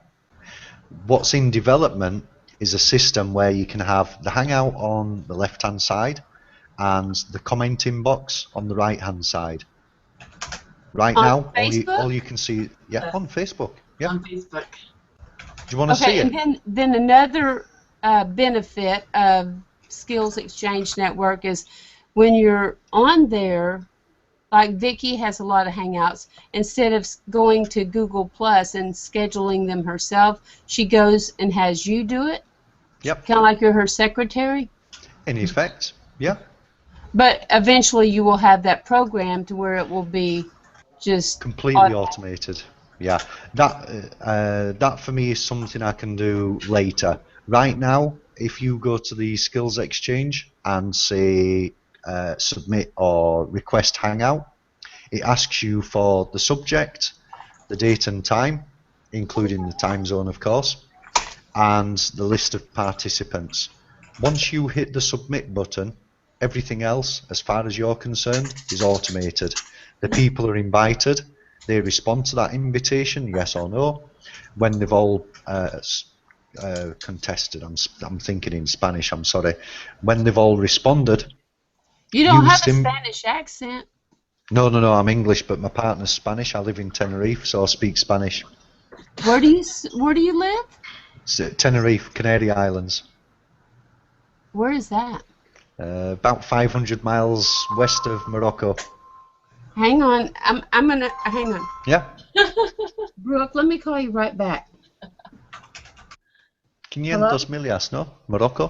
What's in development is a system where you can have the Hangout on the left-hand side and the commenting box on the right-hand side. Right on now, all you can see, on Facebook. On Facebook. Do you want to see it? And then another benefit of Skills Exchange Network is when you're on there, like Vicky has a lot of Hangouts, instead of going to Google Plus and scheduling them herself, she goes and has you do it? Yep. Kind of like you're her secretary? In effect, yeah. But eventually you will have that program to where it will be just completely automated. Yeah, that for me is something I can do later. Right now, if you go to the Skills Exchange and say submit or request Hangout, it asks you for the subject, the date and time, including the time zone, of course, and the list of participants. Once you hit the submit button, everything else, as far as you're concerned, is automated. The people are invited. They respond to that invitation, yes or no. When they've all contested, I'm thinking in Spanish, I'm sorry. When they've all responded. You don't have a Spanish accent. No, I'm English, but my partner's Spanish. I live in Tenerife, so I speak Spanish. Where do you live? Tenerife, Canary Islands. Where is that? About 500 miles west of Morocco. Hang on, I'm gonna hang on. Yeah. Brooke, let me call you right back. 500 millas, ¿no? Morocco.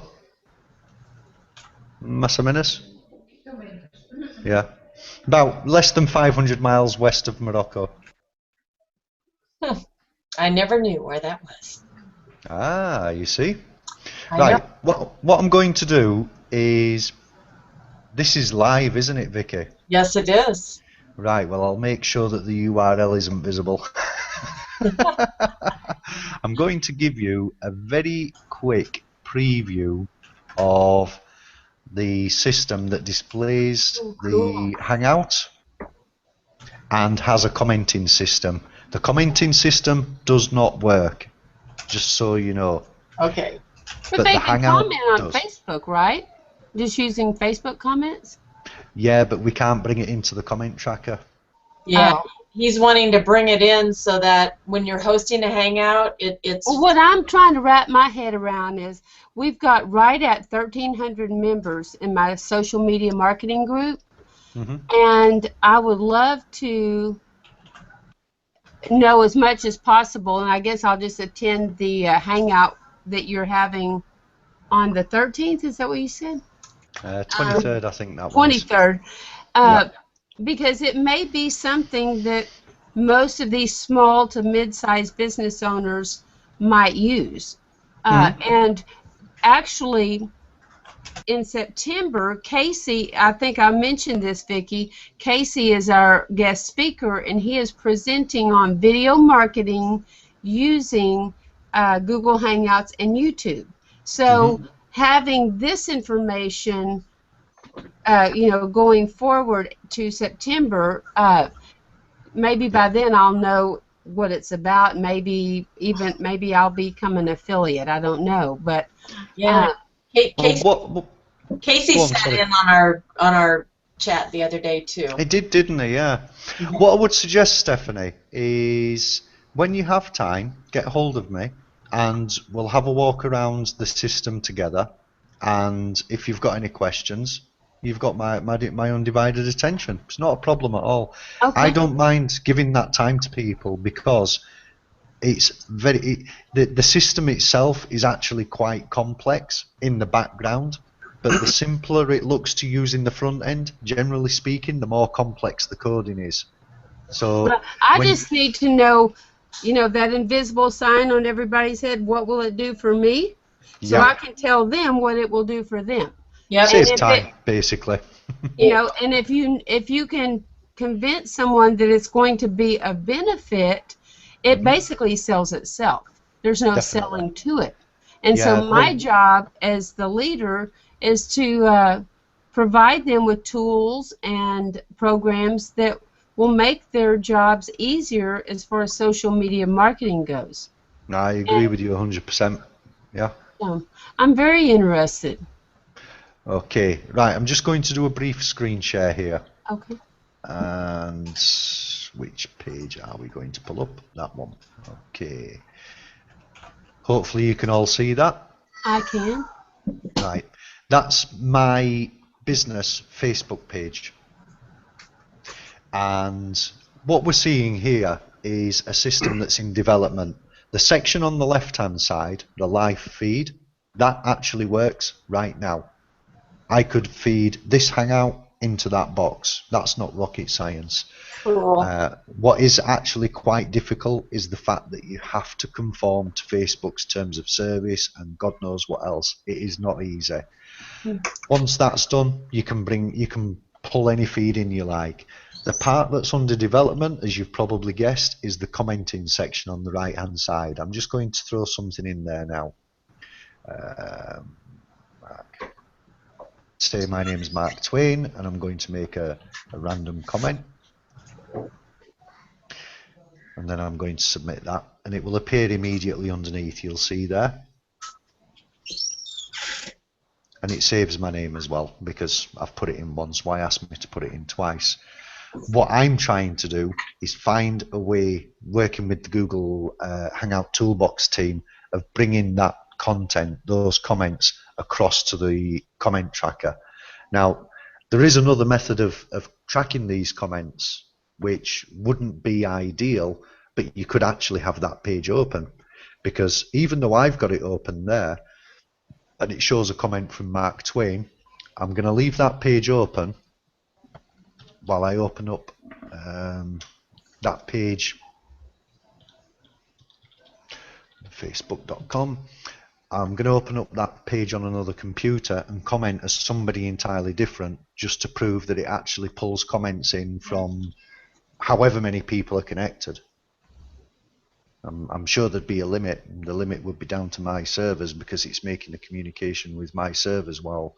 Más o menos. Yeah. About less than 500 miles west of Morocco. I never knew where that was. Ah, you see. Right. What I'm going to do is, this is live, isn't it, Vicky? Yes, it is. Right. Well, I'll make sure that the URL isn't visible. I'm going to give you a very quick preview of the system that displays the Hangout. and has a commenting system. The commenting system does not work, just so you know. Okay. But they the can Hangout comment on does. Facebook, right? Just using Facebook comments? Yeah, but we can't bring it into the comment tracker. Yeah. Oh. He's wanting to bring it in so that when you're hosting a Hangout, it's... Well, what I'm trying to wrap my head around is we've got right at 1,300 members in my social media marketing group, and I would love to know as much as possible, and I guess I'll just attend the Hangout that you're having on the 13th. Is that what you said? 23rd, I think that was. 23rd. Yeah. Because it may be something that most of these small to mid-sized business owners might use. And actually, in September, Casey, I think I mentioned this, Vicki, Casey is our guest speaker, and he is presenting on video marketing using Google Hangouts and YouTube. So having this information, going forward to September, maybe by then I'll know what it's about. Maybe I'll become an affiliate. I don't know, but Yeah. Casey Go on, sat sorry. in on our chat the other day too. He didn't he? Yeah. What I would suggest, Stephanie, is when you have time, get hold of me, and we'll have a walk around the system together. And if you've got any questions, you've got my undivided attention. It's not a problem at all. Okay. I don't mind giving that time to people because it's the system itself is actually quite complex in the background, but the simpler it looks to use in the front end, generally speaking, the more complex the coding is. So well, I just need to know, that invisible sign on everybody's head, what will it do for me? So I can tell them what it will do for them. Yep. Saves time, basically. And if you can convince someone that it's going to be a benefit, it basically sells itself. There's no selling to it. And so my job as the leader is to provide them with tools and programs that will make their jobs easier as far as social media marketing goes. I agree with you 100%. Yeah. I'm very interested. Okay, right, I'm just going to do a brief screen share here. Okay. And which page are we going to pull up? That one. Okay. Hopefully you can all see that. I can. Right. That's my business Facebook page. And what we're seeing here is a system that's in development. The section on the left-hand side, the live feed, that actually works right now. I could feed this Hangout into that box. That's not rocket science. Cool. What is actually quite difficult is the fact that you have to conform to Facebook's terms of service and God knows what else. It is not easy. Once that's done, you can pull any feed in you like. The part that's under development, as you've probably guessed, is the commenting section on the right hand side. I'm just going to throw something in there now. Say my name is Mark Twain, and I'm going to make a random comment, and then I'm going to submit that, and it will appear immediately underneath. You'll see there, and it saves my name as well because I've put it in once. Why ask me to put it in twice? What I'm trying to do is find a way, working with the Google Hangout Toolbox team, of bringing that content, those comments, across to the comment tracker. Now, there is another method of tracking these comments, which wouldn't be ideal, but you could actually have that page open, because even though I've got it open there, and it shows a comment from Mark Twain, I'm going to leave that page open while I open up that page, facebook.com. I'm going to open up that page on another computer and comment as somebody entirely different, just to prove that it actually pulls comments in from however many people are connected. I'm sure there'd be a limit. The limit would be down to my servers because it's making the communication with my servers while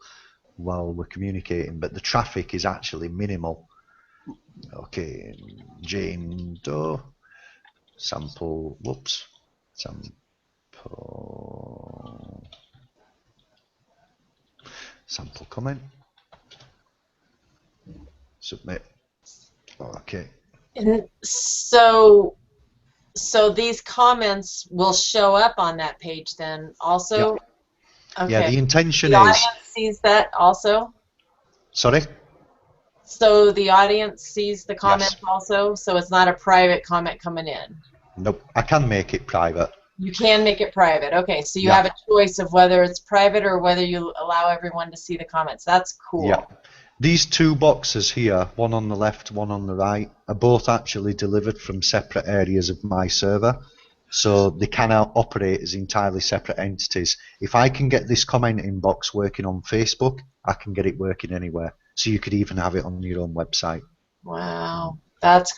we're communicating, but the traffic is actually minimal. Okay, Jane Doe, sample, whoops, sample comment, submit. Okay. And so these comments will show up on that page then also? Yep. Okay. Yeah, the intention the is... audience sees that also? Sorry? So the audience sees the comment Yes. also? So it's not a private comment coming in? Nope, I can make it private. You can make it private. Okay, so you Yeah. have a choice of whether it's private or whether you allow everyone to see the comments. That's cool. Yeah. These two boxes here, one on the left, one on the right, are both actually delivered from separate areas of my server. So they cannot operate as entirely separate entities. If I can get this commenting box working on Facebook, I can get it working anywhere. So you could even have it on your own website. Wow, that's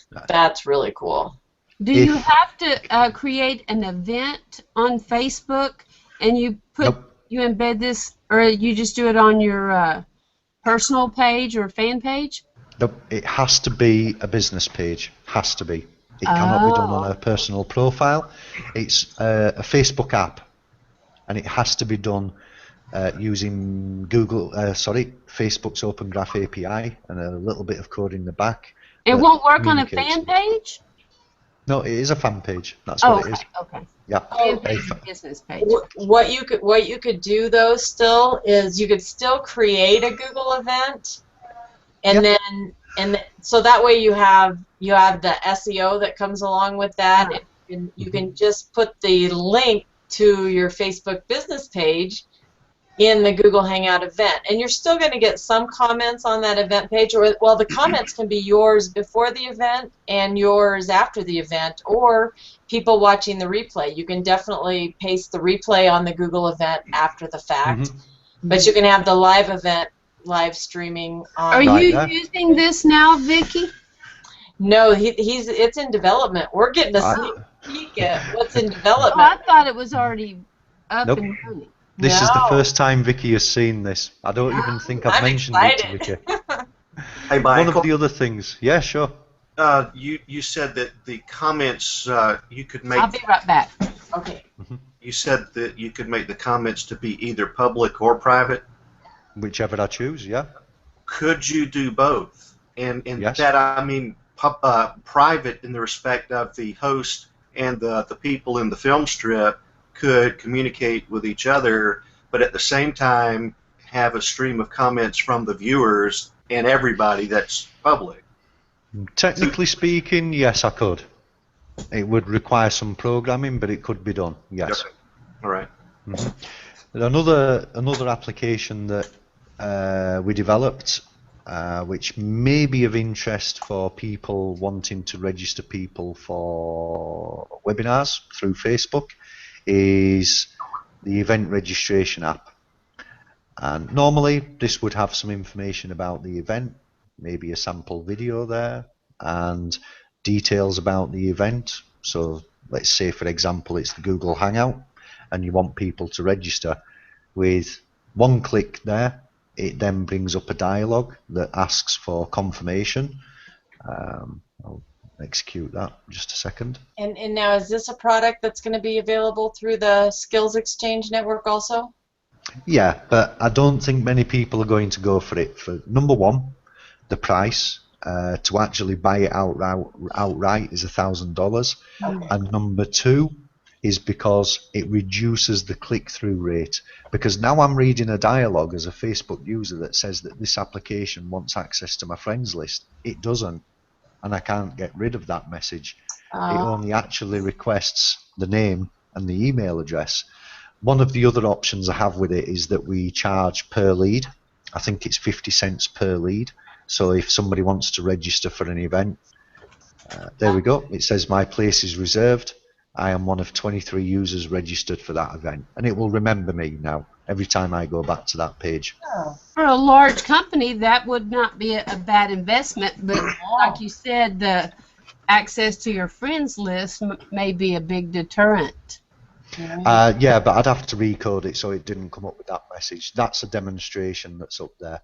really cool. Do you have to create an event on Facebook and you you embed this, or you just do it on your personal page or fan page? Nope, it has to be a business page. Has to be. It cannot be done on a personal profile. It's a Facebook app, and it has to be done using Facebook's Open Graph API and a little bit of code in the back. It won't work on a fan page? No, it is a fan page. That's what it is. Okay. Yeah. Fan page is a business page. What you could do though still is you could still create a Google event, and then so that way you have the SEO that comes along with that, and you can just put the link to your Facebook business page in the Google Hangout event, and you're still going to get some comments on that event page, or well, the comments can be yours before the event and yours after the event, or people watching the replay. You can definitely paste the replay on the Google event after the fact, but you can have the live event live streaming on. Are you using this now, Vicki? No, it's in development. We're getting a sneak peek at what's in development. Oh, I thought it was already up and running. This is the first time Vicki has seen this. I don't even think I've mentioned it to Vicki. Hey, Michael. One of the other things. Yeah, sure. You said that the comments you could make. I'll be right back. Okay. You said that you could make the comments to be either public or private. Whichever I choose, yeah. Could you do both? And yes. that I mean private in the respect of the host and the people in the film strip could communicate with each other, but at the same time have a stream of comments from the viewers and everybody that's public. Technically speaking, yes, I could. It would require some programming, but it could be done. Yes. Okay. All right. Another application that we developed, which may be of interest for people wanting to register people for webinars through Facebook, is the event registration app. And normally this would have some information about the event, maybe a sample video there, and details about the event. So let's say, for example, it's the Google Hangout and you want people to register. With one click there, it then brings up a dialog that asks for confirmation. I'll execute that in just a second. And now, is this a product that's going to be available through the Skills Exchange network also? Yeah, but I don't think many people are going to go for it. For number one, the price to actually buy it outright is $1,000, and number two is because it reduces the click-through rate. Because now I'm reading a dialogue as a Facebook user that says that this application wants access to my friends list. It doesn't, and I can't get rid of that message. It only actually requests the name and the email address. One of the other options I have with it is that we charge per lead. I think it's 50 cents per lead. So if somebody wants to register for an event, there we go. It says my place is reserved. I am one of 23 users registered for that event, and it will remember me now every time I go back to that page. For a large company, that would not be a bad investment, but like you said, the access to your friends list may be a big deterrent. Yeah, but I'd have to recode it so it didn't come up with that message. That's a demonstration that's up there.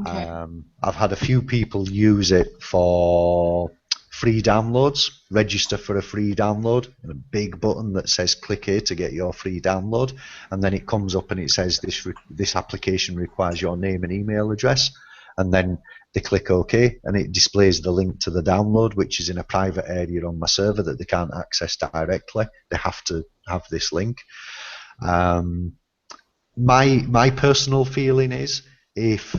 Okay. I've had a few people use it for free downloads, register for a free download, and a big button that says click here to get your free download, and then it comes up and it says this application requires your name and email address, and then they click OK, and it displays the link to the download, which is in a private area on my server that they can't access directly. They have to have this link. My personal feeling is, if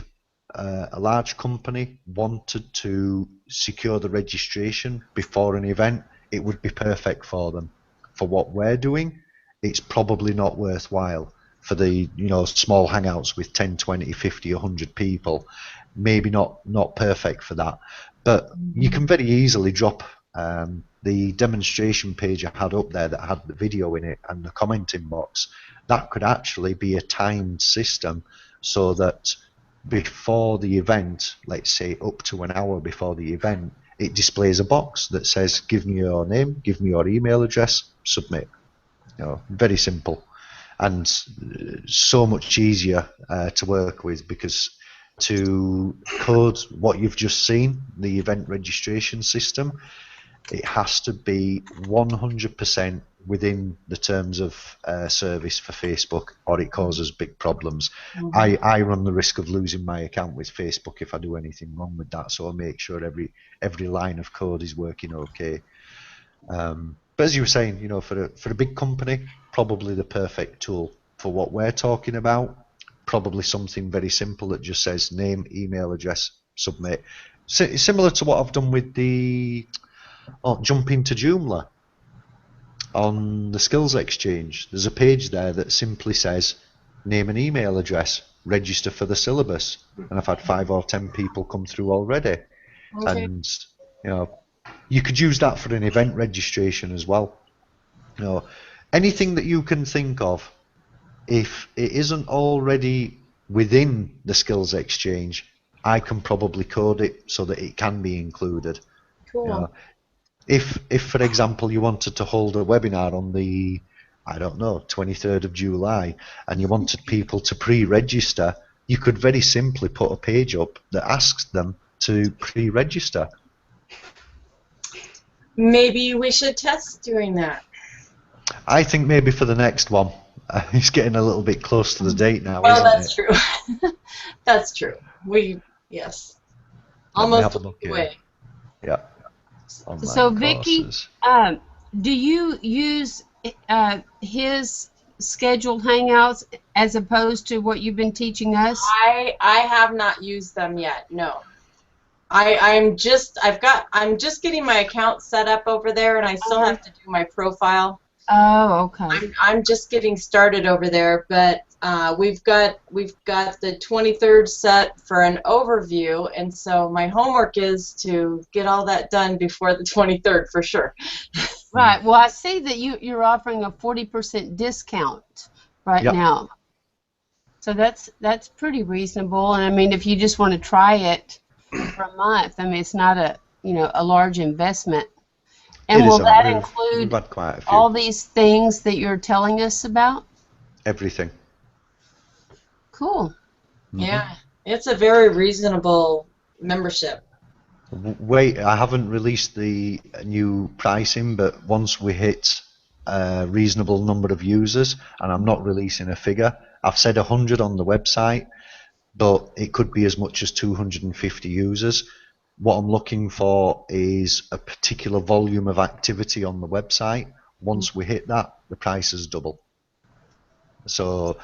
a large company wanted to secure the registration before an event, it would be perfect for them. For what we're doing, it's probably not worthwhile. For the small hangouts with 10, 20, 50, 100 people, maybe not perfect for that. But you can very easily drop the demonstration page I had up there that had the video in it and the commenting box. That could actually be a timed system, so that before the event, let's say up to an hour before the event, it displays a box that says give me your name, give me your email address, submit. Very simple, and so much easier to work with, because to code what you've just seen, the event registration system, it has to be 100% within the terms of service for Facebook, or it causes big problems. I run the risk of losing my account with Facebook if I do anything wrong with that, so I make sure every line of code is working okay. But as you were saying, for a big company, probably the perfect tool. For what we're talking about, probably something very simple that just says name, email address, submit. Similar to what I've done with the jump into Joomla on the Skills Exchange. There's a page there that simply says name and email address, register for the syllabus, and I've had 5 or 10 people come through already. Okay. And you could use that for an event registration as well. Anything that you can think of, if it isn't already within the Skills Exchange, I can probably code it so that it can be included. Cool. If for example you wanted to hold a webinar on the 23rd of July, and you wanted people to pre-register, you could very simply put a page up that asks them to pre-register. Maybe we should test doing that. I think maybe for the next one. It's getting a little bit close to the date now, Well, isn't that's it? true. That's true. Yes. Let me have Almost a look here. away. Yeah. Online So Vicki, courses. do you use his scheduled hangouts as opposed to what you've been teaching us? I have not used them yet. No. I'm just getting my account set up over there, and I still have to do my profile. Oh, okay. I'm just getting started over there, but we've got the 23rd set for an overview, and so my homework is to get all that done before the 23rd for sure. Right. Well, I see that you're offering a 40% discount right Yep. now. So that's pretty reasonable. And I mean, if you just want to try it for a month, I mean, it's not a large investment. And It will isn't. that We've include had quite a few. all these things that you're telling us about? Everything. Cool. Yeah, it's a very reasonable membership. Wait, I haven't released the new pricing, but once we hit a reasonable number of users, and I'm not releasing a figure, I've said 100 on the website, but it could be as much as 250 users. What I'm looking for is a particular volume of activity on the website. Once we hit that, the prices double. So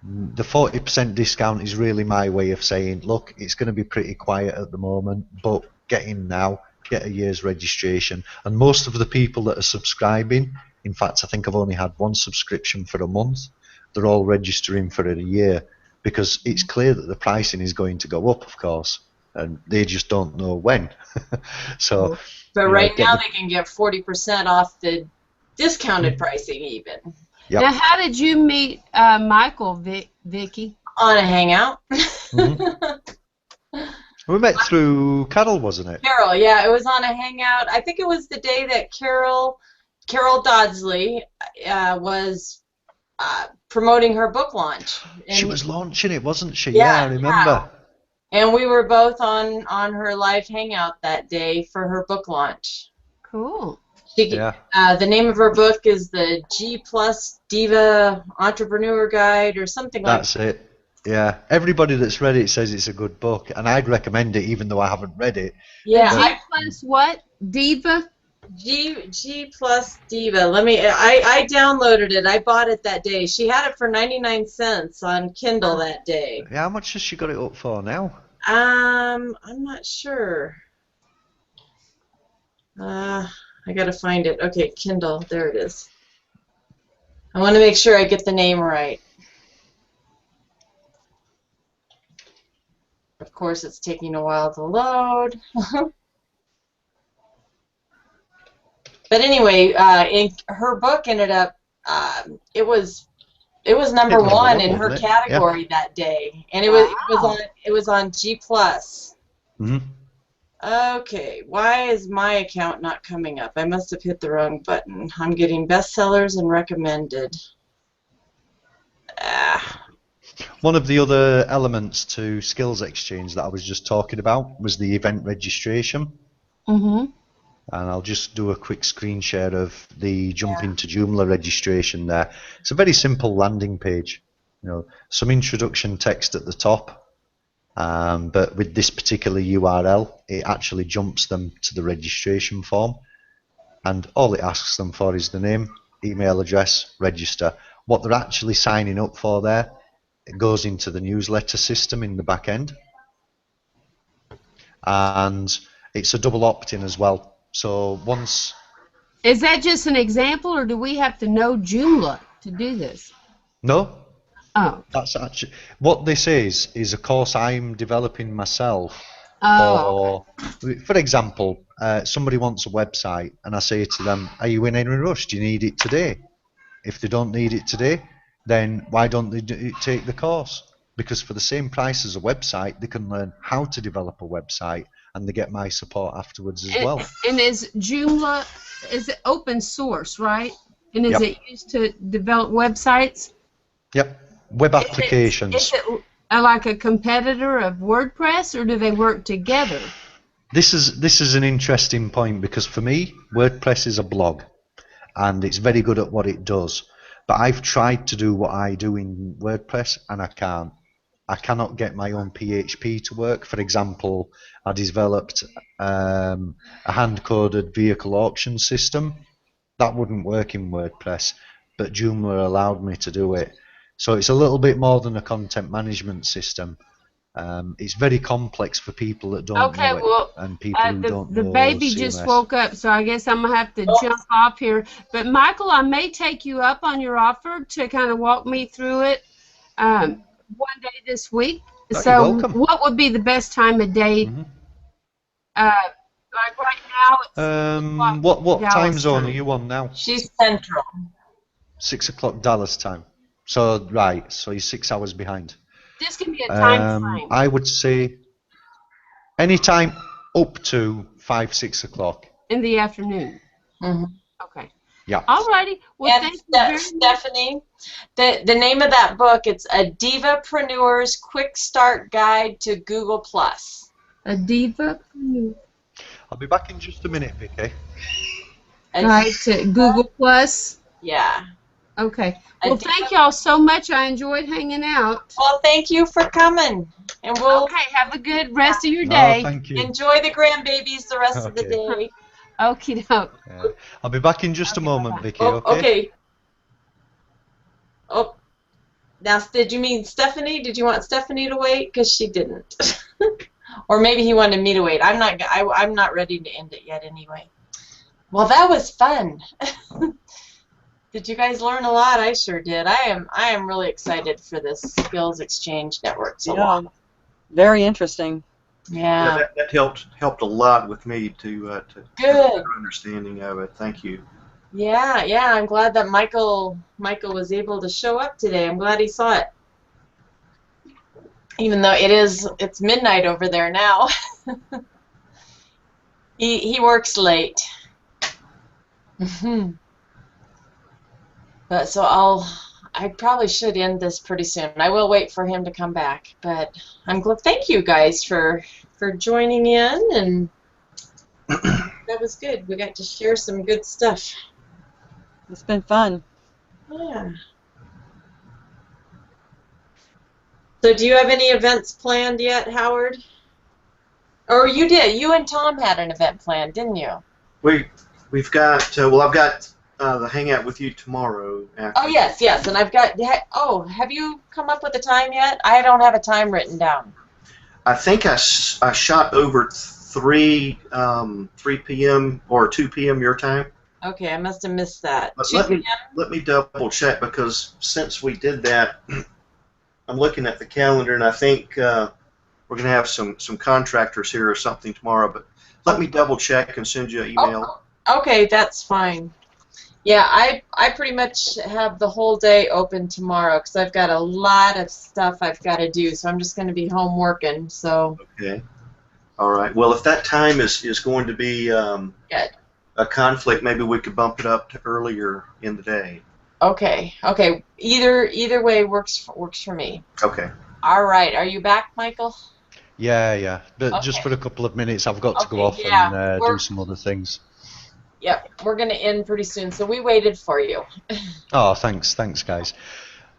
the 40% discount is really my way of saying, look, it's going to be pretty quiet at the moment, but get in now, get a year's registration. And most of the people that are subscribing, in fact, I think I've only had one subscription for a month, they're all registering for a year, because it's clear that the pricing is going to go up, of course, and they just don't know when. So, But right now they can get 40% off the discounted pricing even. Yep. Now, how did you meet Michael, Vicki? On a hangout. We met through Carol, wasn't it? Carol, yeah, it was on a hangout. I think it was the day that Carol Dodsley was promoting her book launch. She was launching it, wasn't she? Yeah, I remember. And we were both on her live hangout that day for her book launch. Cool. Yeah. The name of her book is the G Plus Diva Entrepreneur Guide or something like that. That's it. Yeah. Everybody that's read it says it's a good book, and I'd recommend it even though I haven't read it. Yeah. G plus what? Diva? G Plus Diva. I downloaded it. I bought it that day. She had it for 99 cents on Kindle that day. Yeah, how much has she got it up for now? I'm not sure. I gotta find it. Okay, Kindle. There it is. I want to make sure I get the name right. Of course, it's taking a while to load. But anyway, her book ended up. It was number one in her category that day, and it was on G Plus. Mm-hmm. Okay, why is my account not coming up? I must have hit the wrong button. I'm getting bestsellers and recommended. One of the other elements to Skills Exchange that I was just talking about was the event registration. Mm-hmm. And I'll just do a quick screen share of the Jump into Joomla registration there. It's a very simple landing page. Some introduction text at the top. But with this particular URL, it actually jumps them to the registration form, and all it asks them for is the name, email address, register. What they're actually signing up for there, it goes into the newsletter system in the back end, and it's a double opt-in as well. So once... Is that just an example, or do we have to know Joomla to do this? No. Oh. That's actually what this is a course I'm developing myself. Oh. For example, somebody wants a website, and I say to them, "Are you in any rush? Do you need it today?" If they don't need it today, then why don't they take the course? Because for the same price as a website, they can learn how to develop a website, and they get my support afterwards as well. And is Joomla, is it open source, right? And is it used to develop websites? Yep. Web applications. Is it like a competitor of WordPress, or do they work together? This is an interesting point, because for me, WordPress is a blog, and it's very good at what it does. But I've tried to do what I do in WordPress, and I can't. I cannot get my own PHP to work. For example, I developed a hand-coded vehicle auction system. That wouldn't work in WordPress, but Joomla allowed me to do it. So it's a little bit more than a content management system. It's very complex for people that don't know it, and people who don't know the baby CMS. just woke up, so I guess I'm going to have to jump off here. But Michael, I may take you up on your offer to kind of walk me through it one day this week. You're So welcome. what would be the best time of day? Mm-hmm. Like right now, it's What Dallas time zone time. are you on now? She's Central. 6 o'clock Dallas time. So you're 6 hours behind. This can be a time frame. I would say any time up to 5-6 o'clock. In the afternoon. Mm-hmm. Okay. Yeah. Alrighty. Well, And thank you very much. Stephanie, the name of that book, it's A Divapreneur's Quick Start Guide to Google+. A diva. I'll be back in just a minute, Vicky. Right, to Google Plus. Yeah. Okay. Well, thank y'all so much. I enjoyed hanging out. Well, thank you for coming. And we'll Okay, have a good rest of your day. Thank you. enjoy the grandbabies the rest of the Okay. day. Okie doke. Yeah. I'll be back in just a moment, Vicky. Oh, Okay. okay. Oh, now did you mean Stephanie? Did you want Stephanie to wait? Because she didn't. Or maybe he wanted me to wait. I'm not ready to end it yet anyway. Well, that was fun. Did you guys learn a lot? I sure did. I am really excited for this Skills Exchange Network. So very interesting. Yeah. That helped a lot with me to Good. get a better understanding of it. Thank you. Yeah. I'm glad that Michael was able to show up today. I'm glad he saw it. Even though it's midnight over there now. He works late. But so I probably should end this pretty soon. I will wait for him to come back, but I'm glad. Thank you guys for joining in, and that was good. We got to share some good stuff. It's been fun. Yeah. So do you have any events planned yet, Howard? Or you did. You and Tom had an event planned, didn't you? We've got well, I've got the hangout with you tomorrow. Oh yes, and I've got. Oh, have you come up with a time yet? I don't have a time written down. I think I shot over 3 p.m. or 2 p.m. your time. Okay, I must have missed that. But 2 p.m.? let me double check, because since we did that, I'm looking at the calendar, and I think we're going to have some contractors here or something tomorrow. But let me double check and send you an email. Oh, okay, that's fine. Yeah, I pretty much have the whole day open tomorrow because I've got a lot of stuff I've got to do. So I'm just going to be home working. So. Okay. All right. Well, if that time is going to be a conflict, maybe we could bump it up to earlier in the day. Okay. Okay. Either way works for me. Okay. All right. Are you back, Michael? Yeah. But Okay. Just for a couple of minutes, I've got to go off yeah. and do some other things. Yep. We're going to end pretty soon, so we waited for you. Oh, thanks, guys.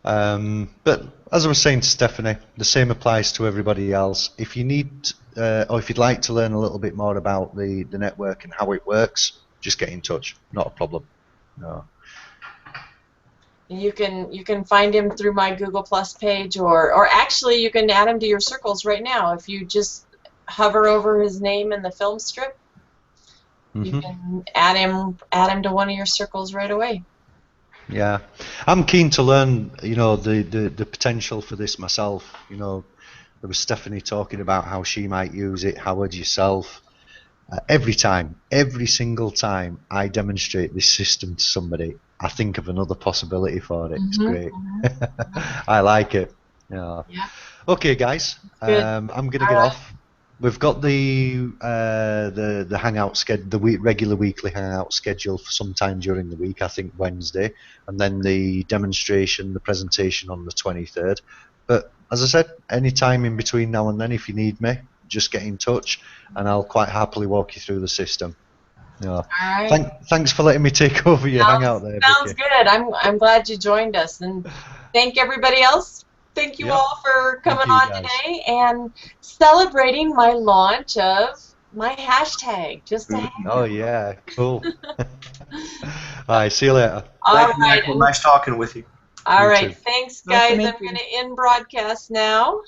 But as I was saying to Stephanie, the same applies to everybody else. If you need, or if you'd like to learn a little bit more about the network and how it works, just get in touch. Not a problem. No. You can find him through my Google Plus page, or actually you can add him to your circles right now. If you just hover over his name in the film strip, you can add him to one of your circles right away. Yeah, I'm keen to learn. The potential for this myself. There was Stephanie talking about how she might use it. Howard, yourself. Every single time I demonstrate this system to somebody, I think of another possibility for it. It's great. I like it. Yeah. Okay, guys. I'm gonna get off. We've got the hangout the regular weekly hangout schedule for sometime during the week. I think Wednesday, and then the demonstration, the presentation on the 23rd. But as I said, any time in between now and then, if you need me, just get in touch, and I'll quite happily walk you through the system. Yeah. All right. Thanks for letting me take over your hangout there. Sounds Vicky. good. I'm glad you joined us, and thank everybody else. Thank you all for coming on today and celebrating my launch of my hashtag. Just to Oh yeah, cool. All right, see you later. Thank you, Michael. Nice talking with you. All You right, too. thanks, Nice to guys. meet I'm you. going to end broadcast now.